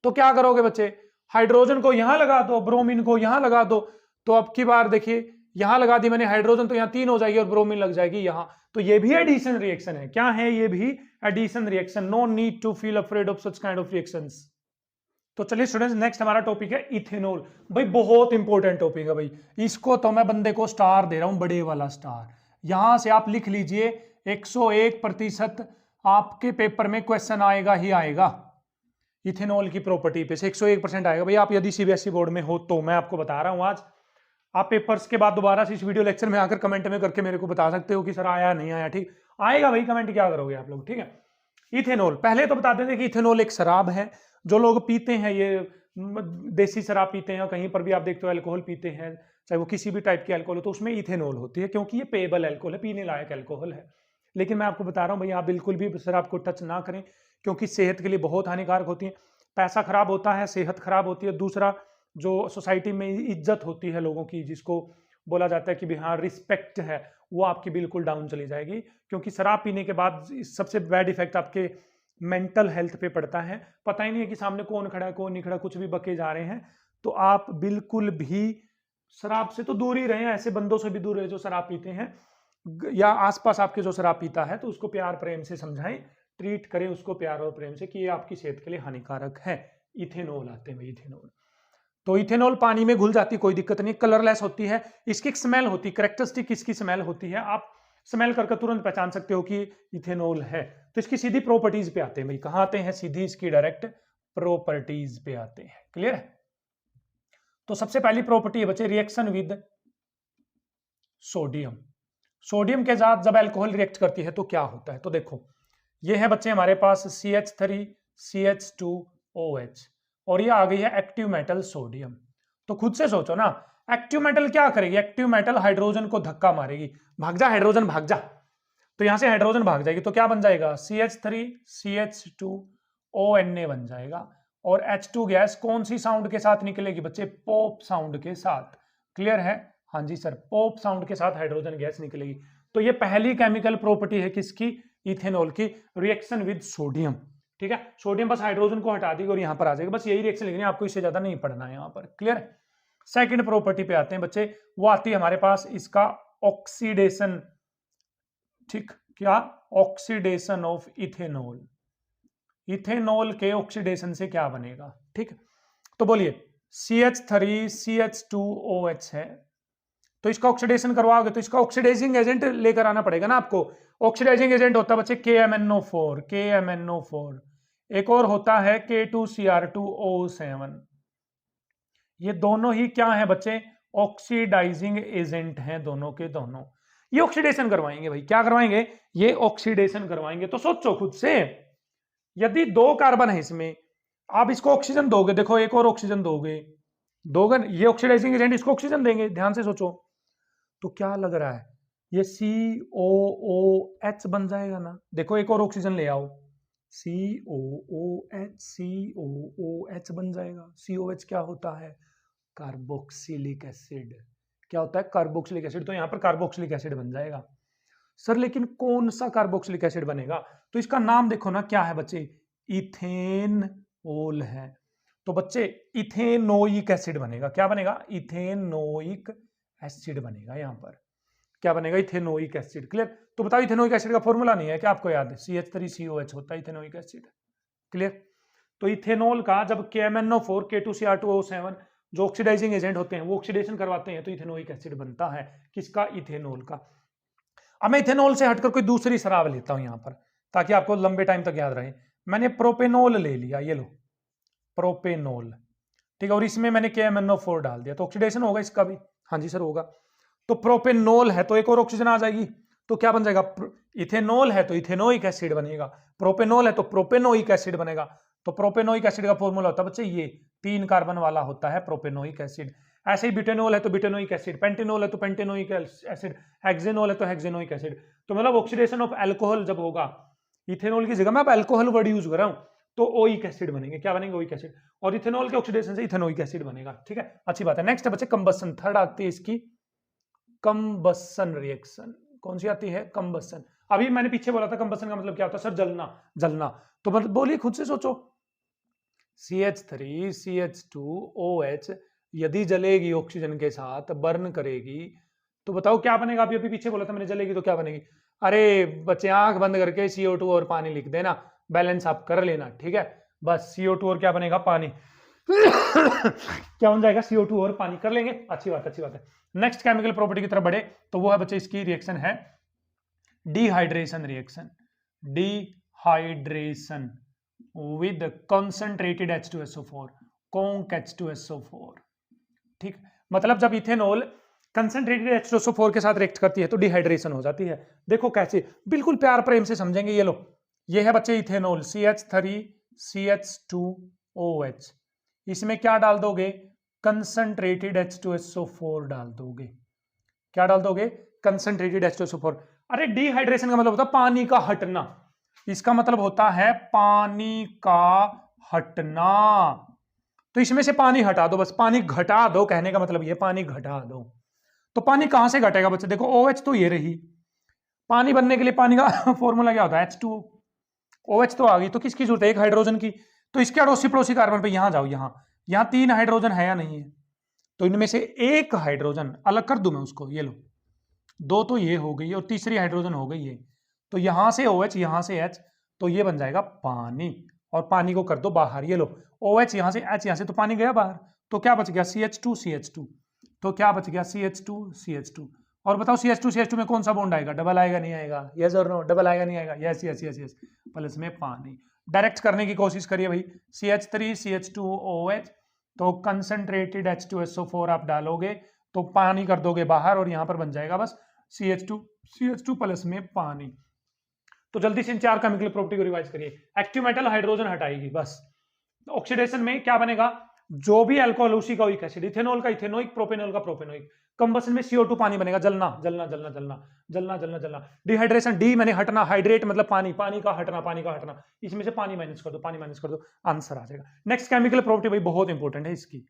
तो क्या करोगे बच्चे? हाइड्रोजन को यहां लगा दो, ब्रोमीन को यहां लगा दो, तो अब की बार देखिए यहां लगा दी मैंने हाइड्रोजन, तो यहां 3 हो जाएगी और ब्रोमीन लग जाएगी यहां। तो ये भी एडिशन रिएक्शन है। क्या है? ये भी addition reaction. No need to feel afraid of such kind of reactions. तो चलिए स्टूडेंट्स, नेक्स्ट हमारा टॉपिक है इथेनॉल। भाई बहुत इंपॉर्टेंट टॉपिक है भाई, इसको तो मैं बंदे को स्टार दे रहा हूं, बड़े वाला स्टार। यहां से आप लिख लीजिए 101% आपके पेपर में क्वेश्चन आएगा ही आएगा इथेनॉल की प्रॉपर्टी पे से। 101% आएगा भाई। आप यदि CBSE बोर्ड में हो तो मैं आपको बता रहा हूं आज, आप पेपर्स के बाद दोबारा से इस वीडियो लेक्चर में आकर कमेंट में करके मेरे को बता सकते हो कि सर आया नहीं आया। ठीक आएगा भाई, कमेंट क्या करोगे आप लोग। ठीक है? इथेनॉल पहले तो बता दें कि इथेनॉल एक शराब है जो लोग पीते हैं। ये देसी शराब पीते हैं, कहीं पर भी आप देखते हो अल्कोहल पीते हैं, चाहे वो किसी भी टाइप की अल्कोहल हो, तो उसमें इथेनॉल होती है, क्योंकि ये पेएबल अल्कोहल है, पीने लायक अल्कोहल है। लेकिन मैं आपको बता रहा हूं भाई, आप बिल्कुल भी शराब को टच ना करें, क्योंकि सेहत के लिए बहुत हानिकारक होती है। पैसा खराब होता है, सेहत खराब होती है। दूसरा, जो सोसाइटी में इज्जत होती है लोगों की, जिसको बोला जाता है कि भी हाँ रिस्पेक्ट है, वो आपकी बिल्कुल डाउन चली जाएगी। क्योंकि शराब पीने के बाद सबसे बैड इफेक्ट आपके मेंटल हेल्थ पे पड़ता है। पता ही नहीं है कि सामने कौन खड़ा है कौन नहीं खड़ा, कुछ भी बके जा रहे हैं। तो आप बिल्कुल भी शराब से तो दूर ही रहें, ऐसे बंदों से भी दूर रहे जो शराब पीते हैं, या आसपास आपके जो शराब पीता है तो उसको प्यार प्रेम से समझाएं ट्रीट करें उसको प्यार और प्रेम से कि ये आपकी सेहत के लिए हानिकारक है। इथेनॉल आते हैं भाई, इथेनॉल। तो इथेनॉल पानी में घुल जाती, कोई दिक्कत नहीं, कलरलेस होती है, इसकी एक स्मेल होती है, कैरेक्टरिस्टिक इसकी स्मेल होती है, आप स्मेल करके तुरंत पहचान सकते हो कि इथेनॉल है। तो इसकी सीधी प्रॉपर्टीज पे आते हैं भाई, कहां आते हैं, सीधी इसकी डायरेक्ट प्रॉपर्टीज पे आते हैं। क्लियर है? तो सबसे पहली प्रॉपर्टी है बच्चे, रिएक्शन विद सोडियम। सोडियम के साथ जब अल्कोहल रिएक्ट करती है तो क्या होता है, तो देखो ये है बच्चे हमारे पास CH3 CH2OH, और ये आ गई है एक्टिव मेटल सोडियम। तो खुद से सोचो ना, एक्टिव मेटल क्या करेगी, एक्टिव मेटल हाइड्रोजन को धक्का मारेगी, भाग जा हाइड्रोजन भाग जा, तो यहां से हाइड्रोजन भाग जाएगी, तो क्या बन जाएगा, CH3 CH2ONA बन जाएगा। और H2 गैस कौन सी साउंड के साथ निकलेगी बच्चे, पॉप साउंड के साथ। क्लियर है? हाँ जी सर, पॉप साउंड के साथ हाइड्रोजन गैस निकलेगी। तो ये पहली केमिकल प्रॉपर्टी है किसकी, इथेनॉल की, रिएक्शन विद सोडियम। ठीक है, सोडियम बस हाइड्रोजन को हटा देगी और यहां पर आ जाएगा, बस यही रिएक्शन लिखनी है आपको, इससे ज्यादा नहीं पढ़ना है यहां पर। क्लियर? सेकंड प्रॉपर्टी पे आते हैं बच्चे, वो आती है हमारे पास इसका ऑक्सीडेशन। ठीक, क्या, ऑक्सीडेशन ऑफ इथेनॉल। इथेनॉल के ऑक्सीडेशन से क्या बनेगा, ठीक, तो बोलिए CH3 CH2OH है, तो इसका ऑक्सीडेशन करवाओगे तो इसका ऑक्सीडाइजिंग एजेंट लेकर आना पड़ेगा ना आपको। ऑक्सीडाइजिंग एजेंट होता है बच्चे KMnO4, KMnO4। एक और होता है K2Cr2O7। ये दोनों ही क्या है बच्चे, ऑक्सीडाइजिंग एजेंट हैं, दोनों के दोनों। ये ऑक्सीडेशन करवाएंगे भाई, क्या करवाएंगे, ये ऑक्सीडेशन करवाएंगे। तो सोचो खुद से, यदि 2 कार्बन है इसमें, आप इसको ऑक्सीजन दोगे, देखो एक और ऑक्सीजन दोगे, ये ऑक्सीडाइजिंग एजेंट इसको ऑक्सीजन देंगे, ध्यान से सोचो, तो क्या लग रहा है, ये COOH बन जाएगा ना। देखो एक और ऑक्सीजन ले आओ, COOH बन जाएगा। COH क्या होता है, कार्बोक्सिलिक एसिड। क्या होता है, कार्बोक्सिलिक एसिड। तो यहां पर कार्बोक्सिलिक एसिड बन जाएगा। सर लेकिन कौन सा कार्बोक्सिलिक एसिड बनेगा, तो इसका नाम देखो ना, क्या है बच्चे, इथेनॉल है। तो बच्चे इथेनोइक एसिड बनेगा, क्या बनेगा, इथेनोइक एसिड बनेगा। यहां पर क्या बनेगा, इथेनोइक एसिड। क्लियर? तो बताओ इथेनोइक एसिड का फॉर्मूला नहीं है क्या आपको याद है, CH3COH होता है इथेनोइक एसिड। क्लियर? तो इथेनॉल का जब KMnO4 K2Cr2O7 जो ऑक्सीडाइजिंग एजेंट होते हैं वो ऑक्सीडेशन करवाते हैं तो इथेनोइक एसिड बनता है, किसका, इथेनॉल का। अब मैं इथेनॉल से हटकर कोई दूसरी शराब लेता हूं यहां पर, ताकि आपको लंबे टाइम तक याद रहे। मैंने प्रोपेनॉल ले लिया, ये लो प्रोपेनॉल, ठीक है, और इसमें मैंने KMnO4 डाल दिया, तो ऑक्सीडेशन होगा इसका भी, हाँ जी सर होगा। तो प्रोपेनॉल है तो एक और ऑक्सीजन आ जाएगी, तो क्या बन जाएगा, इथेनॉल है तो इथेनोइक एसिड बनेगा, प्रोपेनॉल है तो प्रोपेनोइक एसिड बनेगा। तो प्रोपेनोइक एसिड का फॉर्मूला होता है बच्चे ये 3 कार्बन वाला होता है प्रोपेनोइक एसिड। ऐसे ही ब्यूटेनॉल है तो ब्यूटेनोइक एसिड, पेंटेनॉल है तो पेंटेनोइक एसिड, हेक्सेनॉल है तो हेक्सेनोइक एसिड। तो मतलब ऑक्सीडेशन ऑफ अल्कोहल जब होगा, इथेनॉल की जगह मैं अब अल्कोहल वर्ड यूज कर रहा हूं, तो ओइक एसिड बनेंगे, क्या बनेंगे, ओइक एसिड। और इथेनॉल के ऑक्सीडेशन से इथेनोइक एसिड बनेगा। ठीक है, अच्छी बात है। नेक्स्ट बच्चे कंबसन, थर्ड आती है इसकी कंबसन रिएक्शन। कौन सी आती है, कंबसन। अभी मैंने पीछे बोला था कंबसन का मतलब क्या होता है सर, जलना, जलना। तो मतलब बोलिए खुद से सोचो, CH3 CH2OH यदि जलेगी ऑक्सीजन के साथ, बर्न करेगी, तो बताओ क्या बनेगा। अभी पीछे बोला था मैंने, जलेगी तो क्या बनेगी। अरे बच्चे आंख बंद करके CO2 और पानी लिख देना, बैलेंस आप कर लेना, ठीक है। बस CO2 और क्या बनेगा, पानी क्या बन जाएगा, CO2 और पानी, कर लेंगे। अच्छी बात, अच्छी बात है। नेक्स्ट केमिकल प्रॉपर्टी की तरफ बढ़े, तो वो है बच्चे इसकी रिएक्शन है dehydration reaction. Dehydration with concentrated H2SO4, conc H2SO4। ठीक, मतलब जब इथेनॉल कंसंट्रेटेड H2SO4 के साथ रिएक्ट करती है तो डिहाइड्रेशन हो जाती है। देखो कैसे, बिल्कुल प्यार प्रेम से समझेंगे। ये लो, ये है बच्चे इथेनॉल CH3 CH2OH, इसमें क्या डाल दोगे, कंसंट्रेटेड H2SO4 डाल दोगे। क्या डाल दोगे, कंसंट्रेटेड H2SO4। अरे डिहाइड्रेशन का मतलब होता है पानी का हटना, इसका मतलब होता है पानी का हटना। तो इसमें से पानी हटा दो, बस पानी घटा दो, कहने का मतलब ये पानी घटा दो। तो पानी कहां से घटेगा बच्चे, देखो OH तो ये रही, पानी बनने के लिए पानी का फॉर्मूला क्या होता है, H2O। OH तो आ गई, तो किसकी जरूरत है, एक हाइड्रोजन की। तो इसके अड़ोसी पड़ोसी कार्बन पे यहां जाओ, यहां 3 हाइड्रोजन है या नहीं है, तो इनमें से एक हाइड्रोजन अलग कर दूं मैं उसको, ये लो 2 तो ये हो गई और तीसरी हाइड्रोजन हो गई ये, तो यहां से OH यहां से H, तो ये बन जाएगा पानी, और पानी को कर दो बाहर, ये लो OH यहाँ से, H यहाँ से, तो पानी गया बाहर, तो क्या बच गया CH2 तो क्या बच गया CH2 और बताओ CH2 में कौन सा बॉन्ड आएगा, डबल आएगा नहीं आएगा, यस और नो, डबल आएगा नहीं आएगा, yes yes yes yes, plus में पानी। डायरेक्ट करने की कोशिश करिए भाई, CH3CH2OH, तो कंसंट्रेटेड H2SO4 आप डालोगे तो पानी कर दोगे बाहर, और यहां पर बन जाएगा बस CH2 प्लस में पानी। तो जल्दी से इन 4 केमिकल प्रॉपर्टी को रिवाइज करिए। एक्टिव मेटल हाइड्रोजन हटाएगी बस। ऑक्सीडेशन में क्या बनेगा, जो भी अल्कोहल उसी का वीक एसिड, इथेनॉल का इथेनोइक, प्रोपेनॉल का प्रोपेनोइक। कंबसन में CO2 पानी बनेगा, जलना जलना जलना जलना जलना जलना जलना। डिहाइड्रेशन, डी मैंने हटना, हाइड्रेट मतलब पानी, पानी का हटना, इसमें से पानी माइनस कर दो, आंसर आ जाएगा। नेक्स्ट केमिकल प्रॉपर्टी भाई बहुत इंपॉर्टेंट है इसकी।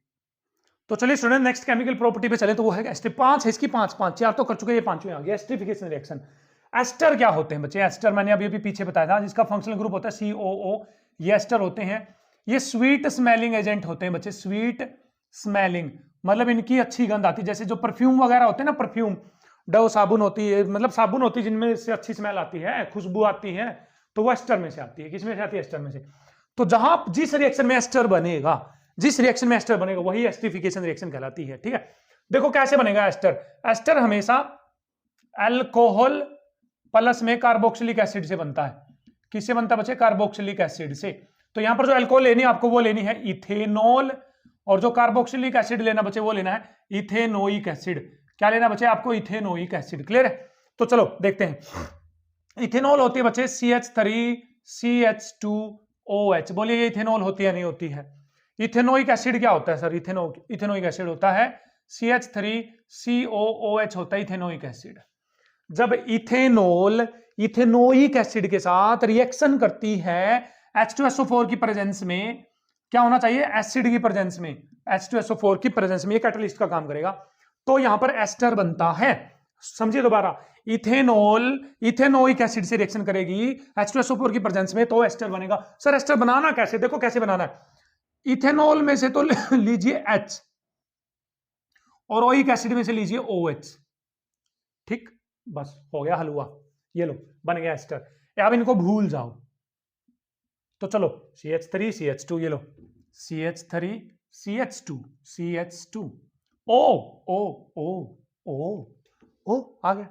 तो चलिए स्टूडेंट नेक्स्ट केमिकल प्रॉपर्टी पे चले, तो वो है एस्टर। 5 है इसकी, 5 4 तो कर चुके, ये 5वें आ गया। Esterification reaction. एस्टर क्या होते हैं बच्चे, एस्टर मैंने अभी पीछे बताया था, जिसका फंक्शनल ग्रुप होता है COO, ये एस्टर होते हैं। ये स्वीट स्मेलिंग एजेंट होते हैं बच्चे, स्वीट स्मेलिंग मतलब इनकी अच्छी गंध आती है, जैसे जो परफ्यूम वगैरह होते हैं ना, परफ्यूम डव साबुन होती है, मतलब साबुन होती है जिनमें से अच्छी स्मेल आती है, खुशबू आती है, तो वो एस्टर में से आती है। किसमें से आती है, एस्टर में से। तो जहां जिस रिएक्शन में एस्टर बनेगा, वही एस्टरिफिकेशन रिएक्शन कहलाती है। ठीक है, देखो कैसे बनेगा एस्टर। एस्टर हमेशा अल्कोहल प्लस में कार्बोक्सिलिक एसिड से बनता है। किससे बनता है बच्चे, कार्बोक्सिलिक एसिड से। तो यहां पर जो अल्कोहल लेनी है आपको, वो लेनी है इथेनॉल, और जो कार्बोक्सिलिक एसिड लेना बच्चे, वो लेना है इथेनोइक एसिड। क्या लेना बच्चे आपको, इथेनोइक एसिड। क्लियर है। तो चलो देखते हैं। इथेनॉल होती है बच्चे CH3CH2OH। बोलिए ये इथेनॉल होती है नहीं होती है। इथेनोइक एसिड क्या होता है सर, इथेनोइक एसिड होता है CH3COOH होता है इथेनोइक एसिड। जब इथेनॉल इथेनोइक एसिड के साथ रिएक्शन करती है H2SO4 की प्रेजेंस में, क्या होना चाहिए, एसिड की प्रेजेंस में, H2SO4 की प्रेजेंस में, ये कैटलिस्ट का काम करेगा। तो यहां पर एस्टर बनता है। समझिए दोबारा, इथेनॉल इथेनोइक एसिड से रिएक्शन करेगी H2SO4 की प्रेजेंस में, तो एस्टर बनेगा। सर एस्टर बनाना कैसे, देखो कैसे बनाना है। इथेनॉल में से तो लीजिए H, और ओइक एसिड में से लीजिए OH। ठीक, बस हो गया हलवा, ये लो बन गया एस्टर। अब इनको भूल जाओ। तो चलो CH3CH2, ये लो CH3CH2 O O O O O आ गया।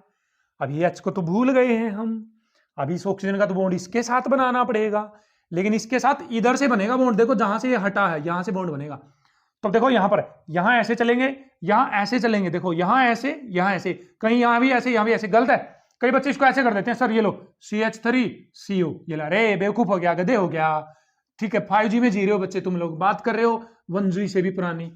अब ये H को तो भूल गए हैं हम, अभी इस ऑक्सीजन का तो बॉन्ड इसके साथ बनाना पड़ेगा, लेकिन इसके साथ इधर से बनेगा बॉन्ड। देखो जहां से ये हटा है, यहां से बॉन्ड बनेगा। तो देखो यहां पर, यहां ऐसे चलेंगे, यहां ऐसे चलेंगे, देखो यहां ऐसे, कहीं यहां भी ऐसे, गलत है। कई बच्चे इसको ऐसे कर देते हैं, सर ये लो CH3CO, ये ला, अरे बेवकूफ हो गया, गधे हो गया। ठीक है, 5G में जी रहे हो बच्चे, तुम लोग बात कर रहे हो 1G से भी पुरानी।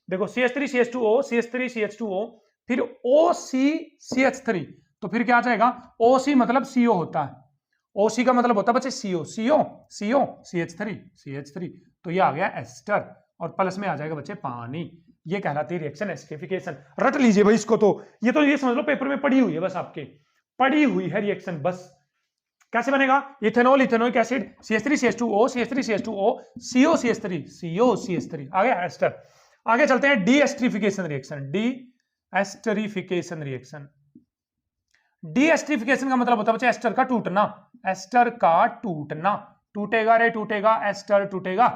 देखो CH3CH2O, फिर OCCH3, तो फिर क्या आ जाएगा, OC मतलब CO होता है, OC का मतलब होता है बच्चे CO, CH3, तो ये आ गया एस्टर, और प्लस में आ जाएगा बच्चे पानी। ये कहलाती है रिएक्शन एस्टरिफिकेशन। रट लीजिए भाई इसको, तो ये समझ लो पेपर में पड़ी हुई है, बस आपके पड़ी हुई है रिएक्शन बस। कैसे बनेगा, ethanol ethanoic acid CH3CH2O COCH3 आ गया एस्टर। आगे चलते हैं D esterification reaction. D esterification का मतलब होता है बच्चे एस्टर का टूटना, टूटेगा रे टूटेगा, एस्टर टूटेगा।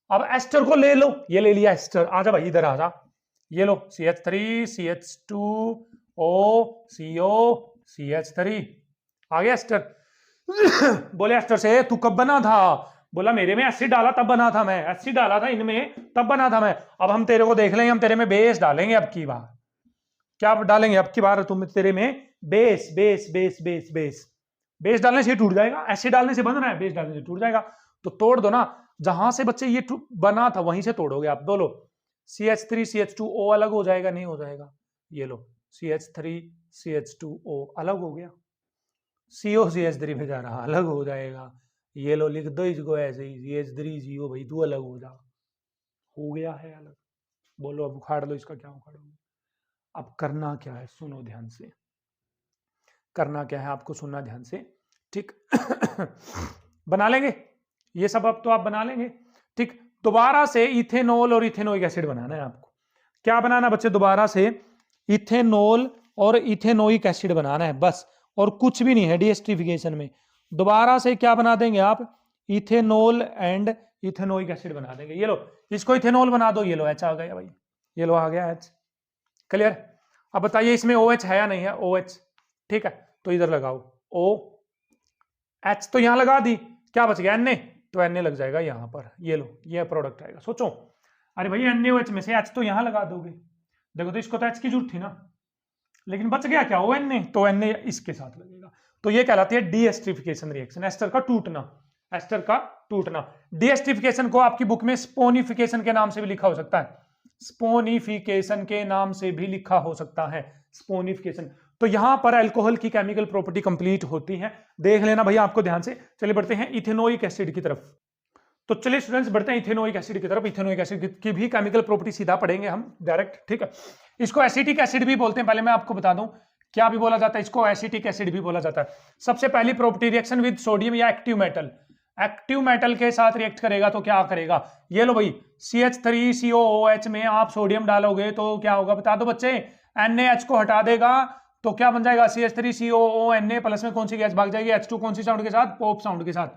अब एस्टर को ले लो, ये ले लिया एस्टर, आजा भाई इधर आजा, ये लो CH3CH2O COCH3 आ गया एस्टर। बोले एस्टर से तू कब बना था, बोला मेरे में एसिड डाला तब बना था मैं, एसिड डाला था इनमें तब बना था मैं। अब हम तेरे को देख लेंगे, हम तेरे में बेस डालेंगे अब की बार। क्या डालेंगे अब की बार, तुम तेरे में बेस डालने से टूट जाएगा, एसिड डालने से बन रहा है, बेस डालने से टूट जाएगा। तो तोड़ दो ना, जहां से बच्चे ये बना था वहीं से तोड़ोगे आप। बोलो CH3CH2O अलग हो जाएगा, नहीं हो जाएगा। ये लो CH3CH2O अलग हो गया, COCH3 में जा रहा अलग हो जाएगा। ये लो लिख दो इसको ऐसे ही, CH3CO भाई तू अलग हो गया है अलग। बोलो अब उखाड़ लो इसका, क्या उखाड़ोगे। अब करना क्या है, सुनो ध्यान से, करना क्या है आपको, सुनना ध्यान से। ठीक बना लेंगे ये सब, अब तो आप बना लेंगे। ठीक, दोबारा से इथेनॉल और इथेनोइक एसिड बनाना है आपको। क्या बनाना बच्चे, दोबारा से इथेनॉल और इथेनोइक एसिड बनाना है बस, और कुछ भी नहीं है डी एस्टरिफिकेशन में। दोबारा से क्या बना देंगे आप, इथेनॉल एंड इथेनोइक एसिड बना देंगे। ये लो, इसको इथेनॉल बना दो, ये लो एच आ गया भाई, ये लो आ गया एच। क्लियर? अब बताइए इसमें ओ एच है या नहीं है, ओ एच, ठीक है, तो इधर लगाओ ओ एच, तो यहां लगा दी, क्या बच गया Na, तो Na लग जाएगा यहां पर, ये लो ये प्रोडक्ट आएगा। सोचो, अरे भाई NaOH में से एच तो यहां लगा दोगे, देखो तो इसको तो एच की जरूरत थी ना, लेकिन बच गया क्या, ओ Na, तो Na इसके साथ लगेगा। तो ये कहलाती है डीएस्टरिफिकेशन रिएक्शन, एस्टर का टूटना, एस्टर का टूटना। डीएस्टरिफिकेशन को आपकी बुक में स्पोनिफिकेशन के नाम से भी लिखा हो सकता है, स्पोनिफिकेशन के नाम से भी लिखा हो सकता है, स्पोनिफिकेशन। तो यहां पर अल्कोहल की केमिकल प्रॉपर्टी कंप्लीट होती है, देख लेना भैया आपको ध्यान से। चलिए बढ़ते हैं इथेनोइक एसिड की तरफ। तो चलिए स्टूडेंट्स बढ़ते हैं इथेनोइक एसिड की तरफ। इथेनोइक एसिड की भी केमिकल प्रॉपर्टी सीधा पढ़ेंगे हम डायरेक्ट, ठीक है। इसको एसिटिक एसिड भी बोलते हैं, पहले मैं आपको बता दूं क्या भी बोला जाता है, इसको एसिटिक एसिड भी बोला जाता है। सबसे पहली प्रॉपर्टी, रिएक्शन विद सोडियम या एक्टिव मेटल, एक्टिव मेटल के साथ रिएक्ट करेगा तो क्या करेगा, ये लो भाई CH3COOH में आप सोडियम डालोगे तो क्या होगा, बता दो बच्चे, NaH को हटा देगा तो क्या बन जाएगा, CH3COONA प्लस में कौन सी गैस भाग जाएगी, H2 कौन सी साउंड के साथ, पॉप साउंड के साथ,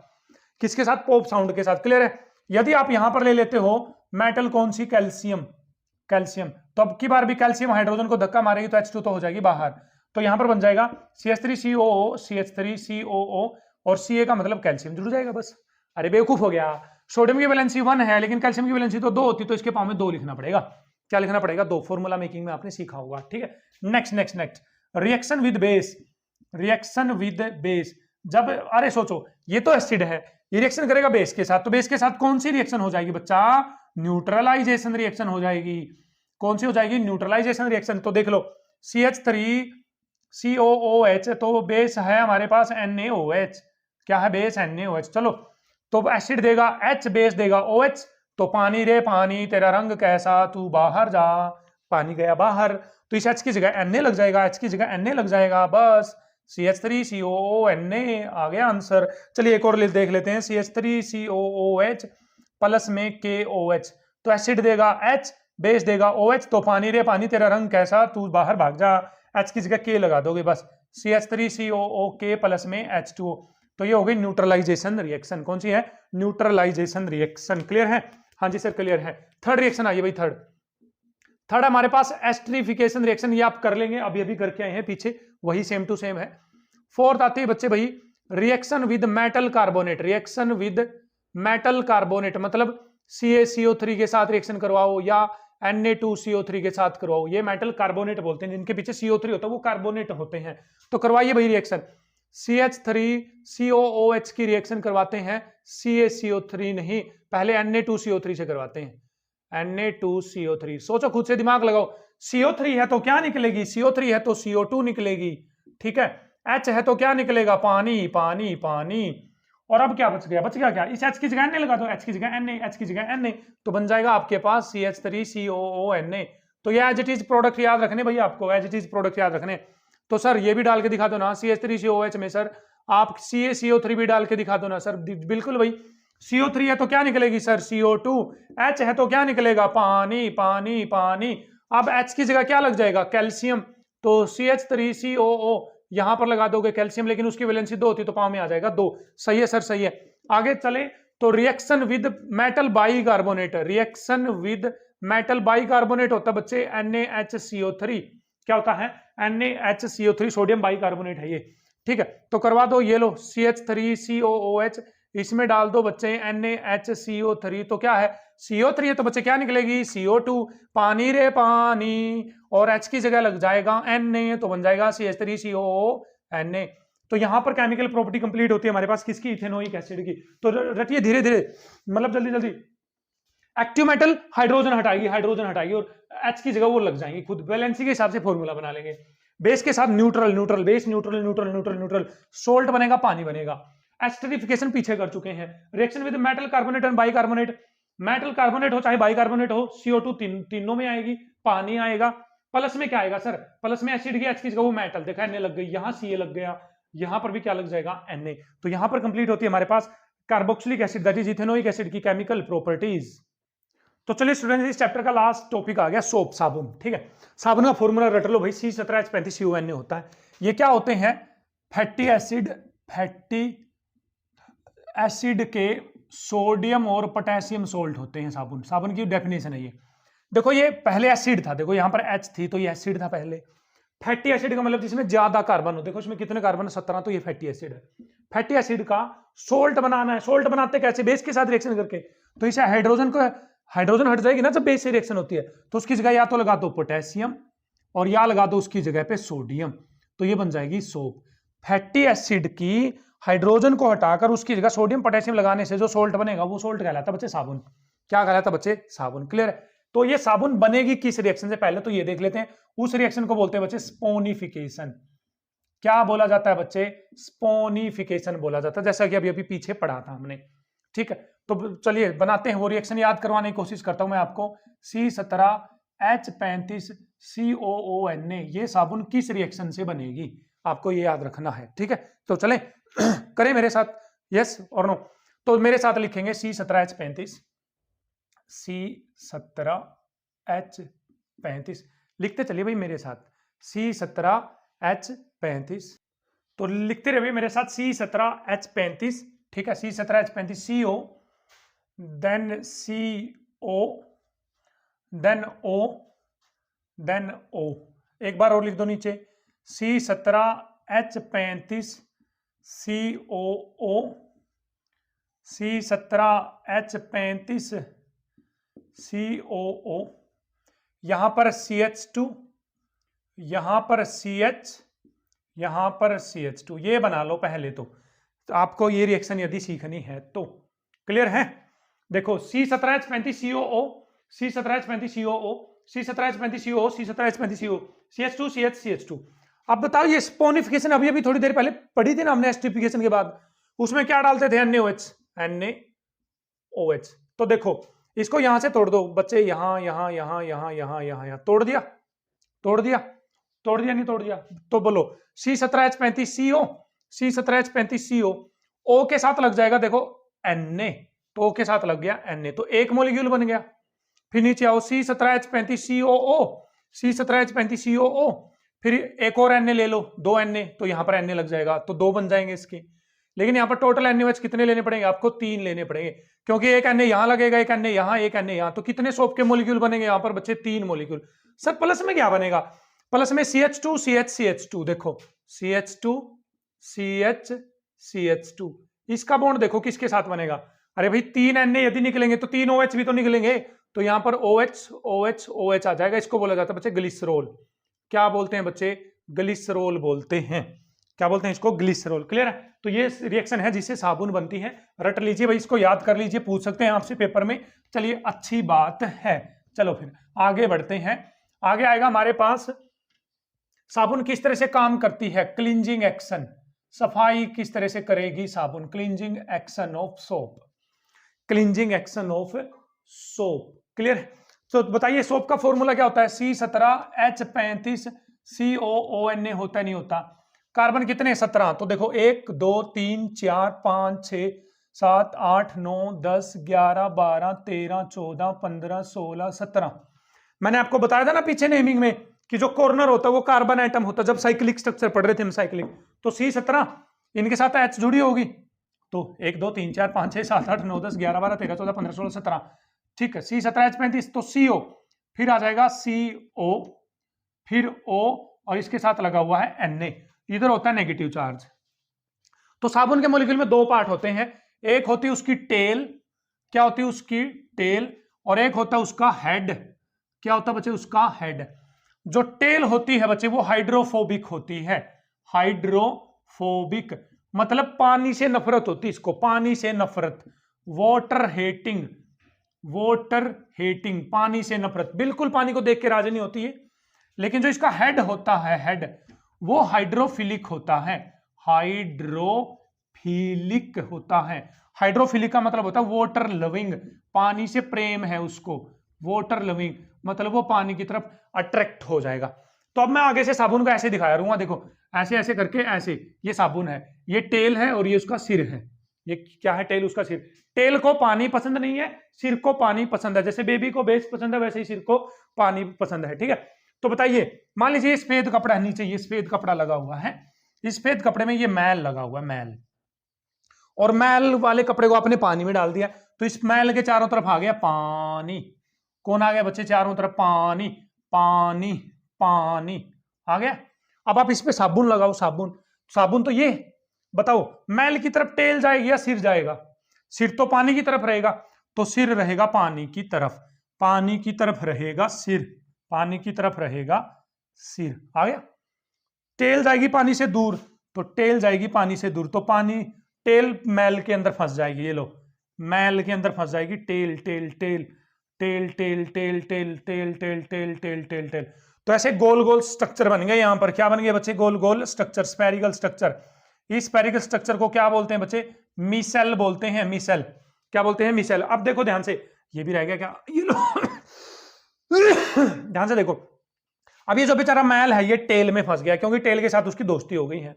किसके साथ, पॉप साउंड के साथ। क्लियर है? यदि आप यहां पर ले लेते हो मेटल कौन सी, कैल्शियम, कैल्शियम, तो अब की बार भी कैल्शियम हाइड्रोजन को धक्का मारेगी तो H2 तो हो जाएगी बाहर, तो यहां पर बन जाएगा CH3COO CH3COO और Ca का मतलब कैल्शियम जुड़ जाएगा बस। अरे बेवकूफ हो गया, सोडियम की वैलेंसी 1 है लेकिन कैल्शियम की वैलेंसी तो 2 होती, तो इसके पाव में 2 लिखना पड़ेगा। क्या लिखना पड़ेगा, 2, फॉर्मूला मेकिंग में आपने सीखा होगा, ठीक है। Next next next, reaction with base, reaction with base, जब, अरे सोचो ये तो एसिड है, ये रिएक्शन करेगा बेस के साथ, तो बेस के साथ कौन सी रिएक्शन हो जाएगी बच्चा, न्यूट्रलाइजेशन रिएक्शन हो जाएगी। कौन सी हो जाएगी, न्यूट्रलाइजेशन रिएक्शन। तो देख लो CH3COOH, तो बेस है हमारे पास NaOH, क्या है बेस, NaOH। चलो तो एसिड देगा H, बेस देगा OH, तो पानी रे पानी तेरा रंग कैसा, तू बाहर जा, पानी गया बाहर, तो इस H की जगह Na लग जाएगा, H की जगह Na लग जाएगा, बस CH3COONA आ गया आंसर। चलिए एक और देख लेते हैं, CH3COOH प्लस में KOH, तो एसिड देगा H, बेस देगा OH, तो पानी रे पानी तेरा रंग कैसा, तू बाहर भाग जा, H की जगह K लगा दोगे बस, CH3COOK प्लस में H2O, तो ये हो गई न्यूट्रलाइजेशन रिएक्शन। कौन सी है, न्यूट्रलाइजेशन रिएक्शन। क्लियर है? हाँ जी सर क्लियर है। थर्ड रिएक्शन आइए भाई, थर्ड हमारे पास एस्टरिफिकेशन रिएक्शन, ये आप कर लेंगे, अभी अभी करके आए हैं पीछे, वही सेम टू सेम है। फोर्थ आती है बच्चे भाई reaction with metal carbonate, reaction with metal carbonate मतलब CaCO3 के साथ रिएक्शन करवाओ या Na2CO3 के साथ करवाओ, ये मेटल कार्बोनेट बोलते हैं, जिनके पीछे CO3 होता है वो कार्बोनेट होते हैं। तो करवाइए भाई रिएक्शन, CH3COOH की रिएक्शन करवाते हैं, CaCO3 नहीं, पहले Na2CO3 से करवाते हैं, Na2CO3। सोचो खुद से दिमाग लगाओ, CO3 है तो क्या निकलेगी, CO3 है तो CO2 निकलेगी, ठीक है। H है तो क्या निकलेगा, पानी पानी पानी, और अब क्या बच गया क्या, इस H की जगह Na लगा दो, H की जगह Na, H की जगह Na, तो बन जाएगा आपके पास CH3COONA। तो ये एज इट इज प्रोडक्ट याद रखने भाई, आपको एज इट इज प्रोडक्ट याद रखने। तो सर ये भी डाल के दिखा दो ना, CH3COOH में सर आप CaCO3 भी डाल के दिखा दो ना सर। बिल्कुल भाई, CO3 है तो क्या निकलेगी सर, CO2, H है तो क्या निकलेगा, पानी पानी पानी, अब H की जगह क्या लग जाएगा, कैल्शियम, तो CH3COO यहां पर लगा दोगे कैल्शियम, लेकिन उसकी वैलेंसी 2 होती तो पाव में आ जाएगा 2। सही है सर, सही है। आगे चले तो reaction with metal bicarbonate, reaction with metal bicarbonate होता है बच्चे NaHCO3, क्या होता है, NaHCO3 सोडियम बाइकार्बोनेट है ये, ठीक है। तो करवा दो, ये लो CH3COOH, इसमें डाल दो बच्चे NaHCO3, तो क्या है, CO3 है तो बच्चे क्या निकलेगी, CO2, पानी रे पानी, और H की जगह लग जाएगा Na, तो बन जाएगा CH3COONA। तो यहां पर केमिकल प्रॉपर्टी कंप्लीट होती है हमारे पास किसकी, इथेनोइक एसिड की। तो रटिए धीरे धीरे, मतलब जल्दी जल्दी, एक्टिव मेटल हाइड्रोजन हटाएगी और H की जगह वो लग जाएंगी खुद, वैलेंसी के हिसाब से फॉर्मूला बना लेंगे। बेस के साथ न्यूट्रल बेस न्यूट्रल सोल्ट बनेगा, पानी बनेगा। एस्टरिफिकेशन पीछे कर चुके हैं। Reaction with metal carbonate and bicarbonate, metal carbonate हो चाहे बाइकार्बोनेट हो, CO2 तीनों में आएगी, पानी आएगा, प्लस में क्या आएगा सर, प्लस में एसिड की H की जगह वो मेटल, देखा Na लग गई, यहाँ Ca लग गया, यहां पर भी क्या लग जाएगा, Na। तो यहां पर कंप्लीट होती है हमारे पास carboxylic acid that is ethanoic acid की केमिकल प्रॉपर्टीज। तो चलिए स्टूडेंट्स, इस चैप्टर का लास्ट टॉपिक आ गया सोप, साबुन, ठीक है। साबुन का फॉर्मूला रट लो भाई, C17H35CuNa होता है। ये क्या होते हैं, फैटी एसिड के सोडियम और पोटेशियम सोल्ट होते हैं साबुन। साबुन की डेफिनेशन है ये। देखो ये पहले एसिड था, देखो यहाँ पर H थी तो ये एसिड था पहले। फैटी एसिड का मतलब जिसमें ज्यादा कार्बन हो, देखो इसमें कितने कार्बन, 17, तो ये फैटी एसिड है। फैटी एसिड का सोल्ट बनाना है। सोल्ट बनाते कैसे? बेस के साथ रिएक्शन करके। तो इसे हाइड्रोजन हट जाएगी ना जब बेस से रिएक्शन होती है, तो उसकी जगह या तो लगा दो पोटेशियम और या लगा दो उसकी जगह पे सोडियम, तो ये बन जाएगी सोप। फैटी एसिड की हाइड्रोजन को हटाकर उसकी जगह सोडियम पोटेशियम लगाने से जो सोल्ट बनेगा वो सोल्ट कहलाता है बच्चे साबुन। क्या कहलाता है बच्चे? साबुन। क्लियर है? तो ये साबुन बनेगी किस रिएक्शन से? पहले तो ये देख लेते हैं। उस रिएक्शन को बोलते हैं बच्चे स्पोनिफिकेशन। क्या बोला जाता है बच्चे? स्पोनिफिकेशन बोला जाता है, जैसा कि अभी अभी पीछे पढ़ा था हमने। ठीक है, तो चलिए बनाते हैं वो रिएक्शन। याद करवाने की कोशिश करता हूं मैं आपको। C17H35COONA, ये साबुन किस रिएक्शन से बनेगी आपको ये याद रखना है। ठीक है, तो चलें करें मेरे साथ, यस और नो। तो मेरे साथ लिखेंगे C17H35 लिखते चलिए भाई मेरे साथ। C17H35, तो लिखते रहिए मेरे साथ C17H35। ठीक है, C17H35 CO, then CO, then O, then O। एक बार और लिख दो नीचे, C17H35 COO, C17H35 COO, यहां पर CH2, यहां पर CH, यहां पर CH2। ये बना लो पहले तो आपको ये रिएक्शन यदि सीखनी है तो। क्लियर है? देखो C17H35COO, C17H35COO, C17H35COO, C17H35CO, CH2 CH CH2। अब बताओ ये स्पोनिफिकेशन अभी अभी थोड़ी देर पहले पढ़ी थी ना हमने एस्टरिफिकेशन के बाद, उसमें क्या डालते थे? NaOH, NaOH। तो देखो इसको यहां से तोड़ दो बच्चे, यहां यहां यहां यहां यहां यहां यहां, तोड़ दिया, तोड़ दिया, तोड़ दिया, नहीं तोड़ दिया? तो बोलो C17H35CO, C17H35CO, O के साथ लग जाएगा देखो Na, तो O के साथ लग गया Na, तो एक मॉलिक्यूल बन गया। फिर नीचे आओ C17H35COO, C17H35COO, फिर एक और Na ले लो, 2 Na, तो यहां पर Na लग जाएगा, तो 2 बन जाएंगे इसके। लेकिन यहाँ पर टोटल NaOH कितने लेने पड़ेंगे आपको? 3 लेने पड़ेंगे, क्योंकि एक Na यहां लगेगा, एक Na यहां, एक Na यहां, तो कितने सोप के मॉलिक्यूल बनेंगे यहाँ पर बच्चे? 3 मॉलिक्यूल। सर प्लस में क्या बनेगा? प्लस में CH2 CH CH2, देखो CH2 CH CH2, इसका बॉन्ड देखो किसके साथ बनेगा? अरे भाई 3 Na यदि निकलेंगे तो 3 OH भी तो निकलेंगे, तो यहां पर OH OH OH आ जाएगा। इसको बोला जाता है बच्चे ग्लिसरॉल। क्या बोलते हैं बच्चे? ग्लिसरॉल बोलते हैं। क्या बोलते हैं इसको? ग्लिसरॉल। क्लियर है? तो ये रिएक्शन है जिससे साबुन बनती है। रट लीजिए भाई, इसको याद कर लीजिए, पूछ सकते हैं आपसे पेपर में। चलिए अच्छी बात है, चलो फिर आगे बढ़ते हैं। आगे आएगा हमारे पास साबुन किस तरह से काम करती है, क्लींजिंग एक्शन। सफाई किस तरह से करेगी साबुन? Cleansing action of soap, cleansing action of soap. Clear है? तो बताइए सोप का फॉर्मूला क्या होता है? C17H35COONA होता है, नहीं होता? कार्बन कितने? 17। तो देखो 1 2 3 4 5 6 7 8 9 10 11 12 13 14 15 16 17। मैंने आपको बताया था ना पीछे नेमिंग में कि जो कॉर्नर होता है वो कार्बन एटम होता है। जब साइक्लिक स्ट्रक्चर पढ़ रहे थे हम, साइक्लिक, तो C17 इनके साथ H जुड़ी होगी, तो 1 2 3 4 5 6 7 8 9 10 11 12 13 14 15 16 17। ठीक है, C17H35, तो CO, फिर आ जाएगा CO, फिर O, और इसके साथ लगा हुआ है Na, इधर होता है नेगेटिव चार्ज। तो साबुन के मॉलिक्यूल में 2 पार्ट होते हैं, एक होती है उसकी टेल, क्या होती है उसकी टेल, और एक होता है उसका हेड। क्या होता है बच्चे? उसका हेड। जो टेल होती है बच्चे वो हाइड्रोफोबिक होती है। हाइड्रोफोबिक मतलब पानी से नफरत होती है इसको, पानी से नफरत। वाटर हेटिंग, वाटर हेटिंग, पानी से नफरत, बिल्कुल पानी को देख के राजी नहीं होती है। लेकिन जो इसका हेड होता है, हेड, वो हाइड्रोफिलिक होता है। हाइड्रोफिलिक होता है। हाइड्रोफिलिक का मतलब होता है वाटर लविंग, पानी से प्रेम है उसको। वाटर लविंग मतलब वो पानी की तरफ अट्रैक्ट हो जाएगा। तो अब मैं आगे से साबुन को ऐसे दिखाया रहूंगा, देखो ऐसे ऐसे करके, ऐसे ये साबुन है, ये टेल है और ये उसका सिर है। ये क्या है? टेल, उसका सिर। टेल को पानी पसंद नहीं है, सिर को पानी पसंद है। जैसे बेबी को बेस पसंद है वैसे ही सिर को पानी पसंद है। ठीक है, तो बताइए मान लीजिए ये सफेद कपड़ा है, नीचे ये सफेद कपड़ा लगा हुआ है, इस सफेद कपड़े में ये मैल लगा हुआ है, मैल, और मैल वाले कपड़े को आपने पानी में डाल दिया, तो इस मैल के चारों तरफ आ गया पानी। कौन आ गया बच्चे चारों तरफ? पानी पानी पानी आ गया। अब आप इस पे साबुन लगाओ, साबुन साबुन तो ये बताओ मैल की तरफ टेल जाएगी या सिर जाएगा? सिर तो पानी की तरफ रहेगा, तो सिर रहेगा पानी की तरफ, पानी की तरफ रहेगा सिर, पानी की तरफ रहेगा सिर। आ गया। टेल जाएगी पानी से दूर, तो टेल जाएगी पानी से दूर, तो पानी टेल मैल के अंदर फंस जाएगी। ये लो, मैल के अंदर फंस जाएगी। Tail tail tail tail tail tail tail tail tail tail tail tail tail. तो ऐसे गोल गोल स्ट्रक्चर बन गए। यहां पर क्या बन गए बच्चे? गोल गोल स्ट्रक्चर, स्पेरिकल स्ट्रक्चर। इस स्पेरिकल स्ट्रक्चर को क्या बोलते हैं बच्चे? मिसेल बोलते हैं। मिसेल क्या बोलते हैं? मिसेल। अब देखो ध्यान से, ये भी रह गया क्या? ये लो ध्यान से देखो, अब ये जो बेचारा मैल है ये टेल में फंस गया, क्योंकि टेल के साथ उसकी दोस्ती हो गई है।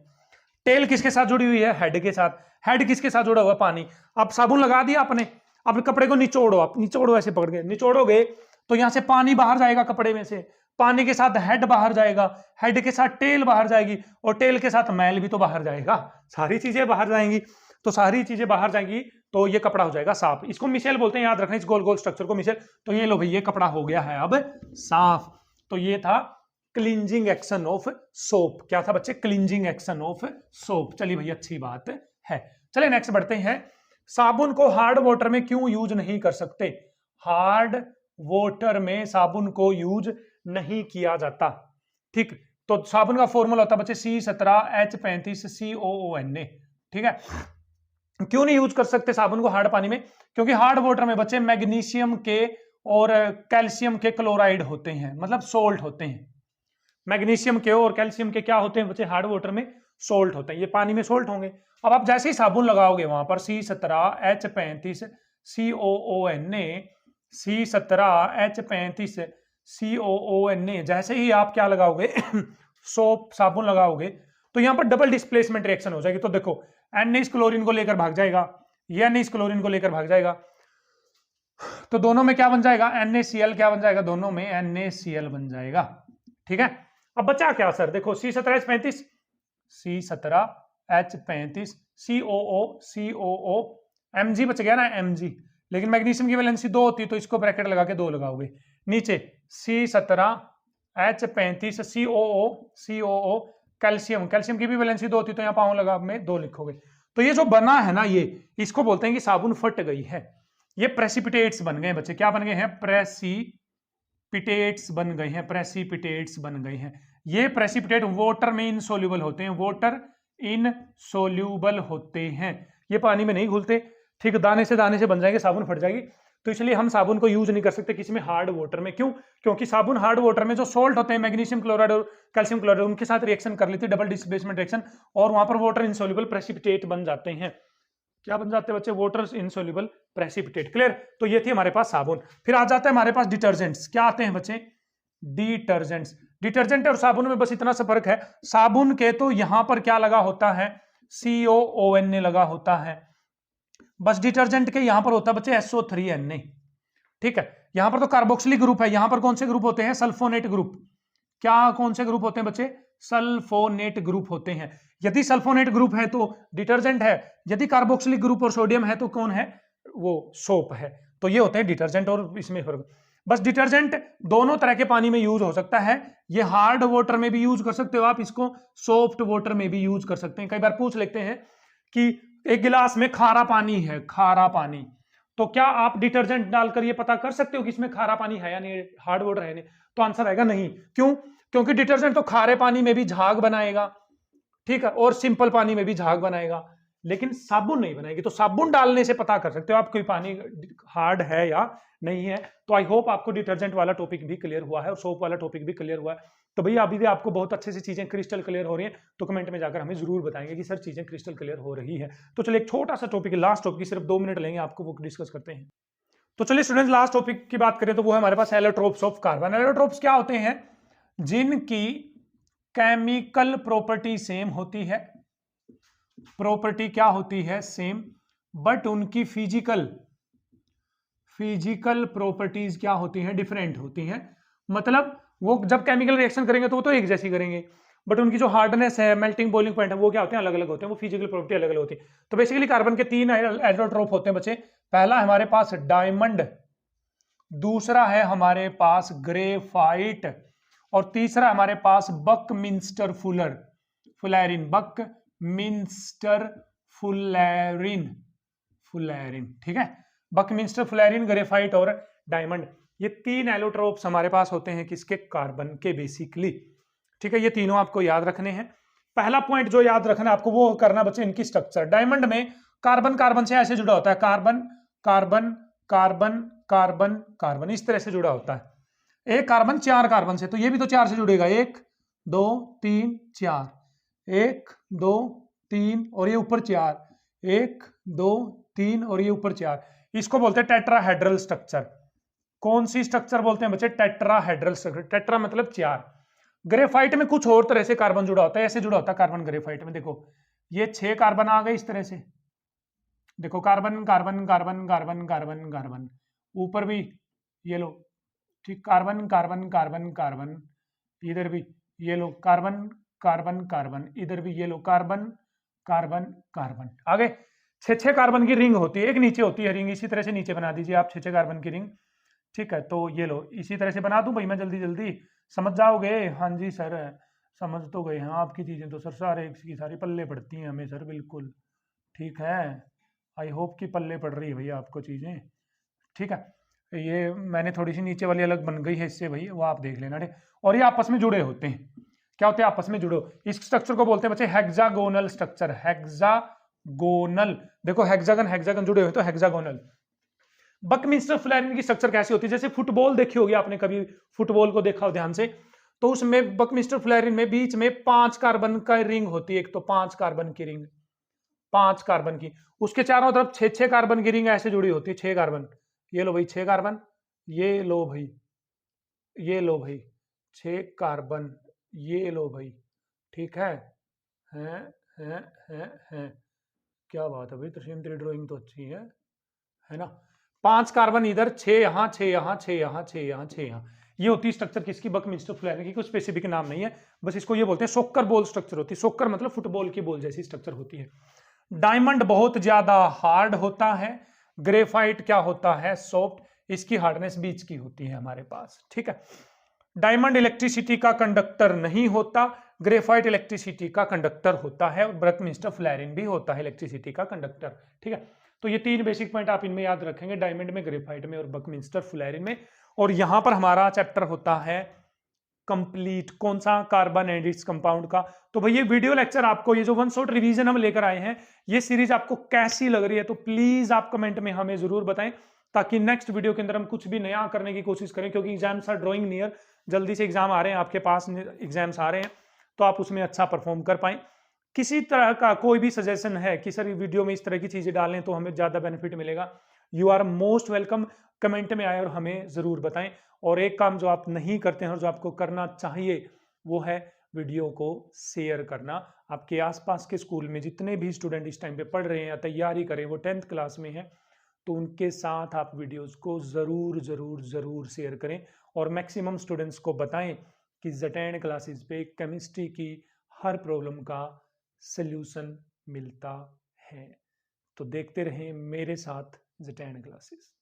टेल किसके साथ जुड़ी हुई है? हेड के साथ। हेड किसके साथ जुड़ा हुआ है? पानी। अब साबुन लगा दिया आपने, अब कपड़े को निचोड़ो, आप निचोड़ो, ऐसे पकड़ के निचोड़ोगे तो यहां से पानी बाहर जाएगा कपड़े में से, पानी के साथ हेड बाहर जाएगा, हेड के साथ टेल बाहर जाएगी, और टेल के साथ मैल भी तो बाहर जाएगा। सारी चीजें बाहर जाएंगी, तो सारी चीजें बाहर जाएंगी तो ये कपड़ा हो जाएगा साफ। इसको मिसेल बोलते हैं, याद रखना इस गोल गोल स्ट्रक्चर को मिसेल। तो ये लो भाई, ये कपड़ा हो गया है अब साफ। तो ये था क्लींजिंग एक्शन ऑफ सोप। क्या था बच्चे? Cleansing action of soap. चलिए भाई, अच्छी बात है। चलिए नेक्स्ट बढ़ते हैं। साबुन को हार्ड वाटर में क्यों यूज नहीं कर सकते? हार्ड वाटर में साबुन को यूज नहीं किया जाता। ठीक, तो साबुन का फॉर्मूला होता है बच्चे C17H35COONA। ठीक है, क्यों नहीं यूज कर सकते साबुन को हार्ड पानी में? क्योंकि हार्ड वाटर में बच्चे मैग्नीशियम के और कैल्शियम के क्लोराइड होते हैं, मतलब सोल्ट होते हैं। मैग्नीशियम के और कैल्शियम के क्या होते हैं बच्चे? हार्ड वाटर में सोल्ट होते हैं, ये पानी में सोल्ट होंगे। अब आप जैसे ही साबुन लगाओगे वहां पर C17H35COONA, C17H35COONA, जैसे ही आप क्या लगाओगे सोप साबुन लगाओगे, तो यहां पर डबल डिस्प्लेसमेंट रिएक्शन हो जाएगी। तो देखो, Na इस क्लोरीन को लेकर भाग जाएगा, ये Na इस क्लोरीन को लेकर भाग जाएगा, तो दोनों में क्या बन जाएगा? NaCl। क्या बन जाएगा? दोनों में NaCl बन जाएगा। ठीक है, अब बचा क्या सर? देखो C17H35, C17H35 COO Mg बच गया ना, Mg। लेकिन मैग्नीशियम की वैलेंसी 2 होती है, तो इसको ब्रैकेट लगा के 2 लगाओगे। नीचे C17H35 COO कैल्शियम, कैल्शियम की भी वैलेंसी 2 होती है, तो यहाँ पाँव लगा में 2 लिखोगे। तो ये जो बना है ना, ये इसको बोलते हैं कि साबुन फट गई है। ये प्रेसिपिटेट्स बन गए बच्चे। क्या बन गए हैं? प्रेसिपिटेट्स बन गए हैं, प्रेसिपिटेट्स बन गए हैं। ये प्रेसिपिटेट वाटर में इनसोल्यूबल होते हैं, वाटर इनसोल्यूबल होते हैं, ये पानी में नहीं घुलते। ठीक, दाने से बन जाएंगे, साबुन फट जाएगी। तो इसलिए हम साबुन को यूज नहीं कर सकते किसी में हार्ड वाटर में। क्यों? क्योंकि साबुन हार्ड वाटर में जो सोल्ट होते हैं, मैग्नीशियम क्लोराइड और कैल्शियम क्लोराइड, उनके साथ रिएक्शन कर लेती है, डबल डिस्प्लेसमेंट रिएक्शन, और वहां पर वाटर इनसोल्यूबल प्रेसिपिटेट बन जाते हैं। क्या बन जाते हैं बच्चे? Water insoluble precipitate. क्लियर? तो ये थी हमारे पास साबुन। फिर आ जाता है हमारे पास डिटर्जेंट्स। क्या आते हैं बच्चे? डिटर्जेंट्स। डिटर्जेंट और साबुन में बस इतना सा फर्क है, साबुन के तो यहां पर क्या लगा होता है? COONA लगा होता है, बस डिटर्जेंट के यहां पर होता है बच्चे SO3Na। ठीक है, यहां पर तो कार्बोक्सिलिक ग्रुप है, यहां पर कौन से ग्रुप होते हैं? Sulphonate group. क्या कौन से ग्रुप होते हैं बच्चे? सल्फोनेट ग्रुप होते हैं। यदि सल्फोनेट ग्रुप है तो डिटर्जेंट है, यदि कार्बोक्सिलिक ग्रुप और सोडियम है तो कौन है? वो सोप है। तो ये होते हैं डिटर्जेंट, और इसमें फर्क। बस डिटर्जेंट दोनों तरह के पानी में यूज हो सकता है। ये हार्ड वाटर में भी यूज कर सकते हो आप इसको, सॉफ्ट वाटर में भी यूज कर सकते हैं। कई बार पूछ लेते हैं कि एक गिलास में खारा पानी है, खारा पानी, तो क्या आप डिटर्जेंट डालकर ये पता कर सकते हो कि इसमें खारा पानी है या नहीं, हार्ड वाटर है नहीं? तो आंसर आएगा नहीं। क्यों? क्योंकि डिटर्जेंट तो खारे पानी में भी झाग बनाएगा, ठीक है, और सिंपल पानी में भी झाग बनाएगा, लेकिन साबुन नहीं बनाएगी। तो साबुन डालने से पता कर सकते हो आप कोई पानी हार्ड है या नहीं है। तो आई होप आपको डिटर्जेंट वाला टॉपिक भी क्लियर हुआ है और सोप वाला टॉपिक भी क्लियर हुआ है। तो भैया अभी भी आपको बहुत अच्छे से चीजें क्रिस्टल क्लियर हो रही हैं, तो कमेंट में जाकर हमें जरूर बताएंगे कि सर चीजें क्रिस्टल क्लियर हो रही है। तो चलिए एक छोटा सा टॉपिक, लास्ट टॉपिक, सिर्फ 2 मिनट लेंगे आपको, वो डिस्कस करते हैं। तो चलिए स्टूडेंट्स, लास्ट टॉपिक की बात करें तो वो है हमारे पास एलोट्रोप्स ऑफ कार्बन। एलोट्रोप्स क्या होते हैं? जिनकी केमिकल प्रॉपर्टी सेम होती है, प्रॉपर्टी क्या होती है? सेम, बट उनकी फिजिकल प्रॉपर्टीज क्या होती हैं? डिफरेंट होती हैं। मतलब वो जब केमिकल रिएक्शन करेंगे तो वो तो एक जैसी करेंगे, बट उनकी जो हार्डनेस है, मेल्टिंग बॉइलिंग पॉइंट है, वो क्या होते हैं, अलग अलग होते हैं, वो फिजिकल प्रॉपर्टी अलग अलग होती है। तो बेसिकली कार्बन के 3 एलोट्रोप होते हैं बच्चे। पहला हमारे पास डायमंड, दूसरा है हमारे पास ग्रेफाइट, और तीसरा हमारे पास बकमिंस्टर फुलैरिन, बकमिंस्टर फुलैरिन, ठीक है। बकमिंस्टर फुलैरिन, ग्रेफाइट और डायमंड, ये 3 एलोट्रोप्स हमारे पास होते हैं किसके, कार्बन के बेसिकली, ठीक है। ये तीनों आपको याद रखने हैं। पहला पॉइंट जो याद रखना आपको वो करना बच्चे, इनकी स्ट्रक्चर। डायमंड में कार्बन कार्बन से ऐसे जुड़ा होता है, carbon carbon carbon carbon carbon, इस तरह से जुड़ा होता है। एक कार्बन 4 कार्बन से, तो ये भी तो 4 से जुड़ेगा, 1 2 3 4, 1 2 3 और ये ऊपर 4, 1 2 3 और ये ऊपर 4। इसको बोलते हैं टेट्राहेड्रल स्ट्रक्चर। कौन सी स्ट्रक्चर बोलते हैं बच्चे, टेट्राहेड्रल स्ट्रक्चर। टेट्रा मतलब 4। ग्रेफाइट में कुछ और तरह से कार्बन जुड़ा होता है, ऐसे जुड़ा होता है कार्बन ग्रेफाइट में। देखो ये 6 कार्बन आ गए इस तरह से, देखो carbon carbon carbon carbon carbon carbon, ऊपर भी ये लो, ठीक, कार्बन कार्बन कार्बन कार्बन, इधर भी ये लो कार्बन कार्बन कार्बन, इधर भी ये लो कार्बन कार्बन कार्बन। आगे 6 कार्बन की रिंग होती है, एक नीचे होती है रिंग, इसी तरह से नीचे बना दीजिए आप 6 कार्बन की रिंग, ठीक है। तो ये लो इसी तरह से बना दूं भाई मैं, जल्दी जल्दी समझ जाओगे। हाँ जी सर, समझ तो गए हैं, आपकी चीजें तो सर सारे की सारी पल्ले पड़ती हैं हमें सर, बिल्कुल ठीक है। आई होप कि पल्ले पड़ रही है भैया आपको चीजें, ठीक है। ये मैंने थोड़ी सी नीचे वाली अलग बन गई है इससे भाई, वो आप देख लेना, ठीक। और ये आपस में जुड़े होते हैं, क्या होते हैं, आपस में जुड़ो। इस स्ट्रक्चर को बोलते हैं बच्चे हेक्सागोनल स्ट्रक्चर, हेक्सागोनल। देखो हेक्सागन हेक्सागन जुड़े हुए तो हेक्सागोनल। बकमिंस्टर फुलैरिन की स्ट्रक्चर कैसी होती है, जैसे फुटबॉल देखी होगी आपने, कभी फुटबॉल को देखा हो ध्यान से, तो उसमें बकमिंस्टर फुलैरिन में बीच में 5 कार्बन का रिंग होती है, एक तो 5 कार्बन की रिंग, 5 कार्बन की, उसके चारों तरफ 6 कार्बन की रिंग ऐसे जुड़ी होती है, 6 कार्बन। ये लो भाई 6 कार्बन, ये लो भाई, ये लो भाई 6 कार्बन, ये लो भाई, ठीक है। हैं हैं, क्या बात है भाई तरसीम, तेरी ड्राइंग तो अच्छी है ना। 5 कार्बन इधर, 6 यहाँ 6 यहाँ 6 यहाँ 6 यहाँ 6 यहाँ, ये होती है स्ट्रक्चर किसकी, बकमिंस्टर फुलैरिन की। कोई स्पेसिफिक नाम नहीं है, बस इसको ये बोलते हैं सोक्कर बॉल स्ट्रक्चर होती है। सोक्कर मतलब फुटबॉल की बॉल जैसी स्ट्रक्चर होती है। डायमंड बहुत ज्यादा हार्ड होता है, ग्रेफाइट क्या होता है, सॉफ्ट, इसकी हार्डनेस बीच की होती है हमारे पास, ठीक है। डायमंड इलेक्ट्रिसिटी का कंडक्टर नहीं होता, ग्रेफाइट इलेक्ट्रिसिटी का कंडक्टर होता है, और बकमिंस्टर फुलैरिन भी होता है इलेक्ट्रिसिटी का कंडक्टर, ठीक है। तो ये 3 बेसिक पॉइंट आप इनमें याद रखेंगे, डायमंड में, ग्रेफाइट में और बकमिंस्टर फुलैरिन में। और यहां पर हमारा चैप्टर होता है कंप्लीट, कौन सा, कार्बन एंड इट्स कंपाउंड का। तो भाई ये वीडियो लेक्चर आपको, ये जो वन शॉट रिवीजन हम लेकर आए हैं, ये सीरीज आपको कैसी लग रही है, तो प्लीज आप कमेंट में हमें जरूर बताएं, ताकि नेक्स्ट वीडियो के अंदर हम कुछ भी नया करने की कोशिश करें, क्योंकि एग्जाम्स आर ड्रॉइंग नियर, जल्दी से एग्जाम आ रहे हैं आपके पास, एग्जाम्स आ रहे हैं, तो आप उसमें अच्छा परफॉर्म कर पाएं। किसी तरह का कोई भी सजेशन है कि सर वीडियो में इस तरह की चीजें डालें तो हमें ज्यादा बेनिफिट मिलेगा, you are most welcome, comment में आए और हमें जरूर बताएं। और एक काम जो आप नहीं करते हैं और जो आपको करना चाहिए, वो है वीडियो को शेयर करना। आपके आसपास के स्कूल में जितने भी स्टूडेंट इस टाइम पे पढ़ रहे हैं या तैयारी करें, वो 10th क्लास में है, तो उनके साथ आप वीडियोस को जरूर जरूर जरूर शेयर करें, और मैक्सिमम स्टूडेंट्स को बताएं कि ZN क्लासेस पे केमिस्ट्री की हर प्रॉब्लम का सल्यूशन मिलता है। तो देखते रहें मेरे साथ ZN क्लासेस।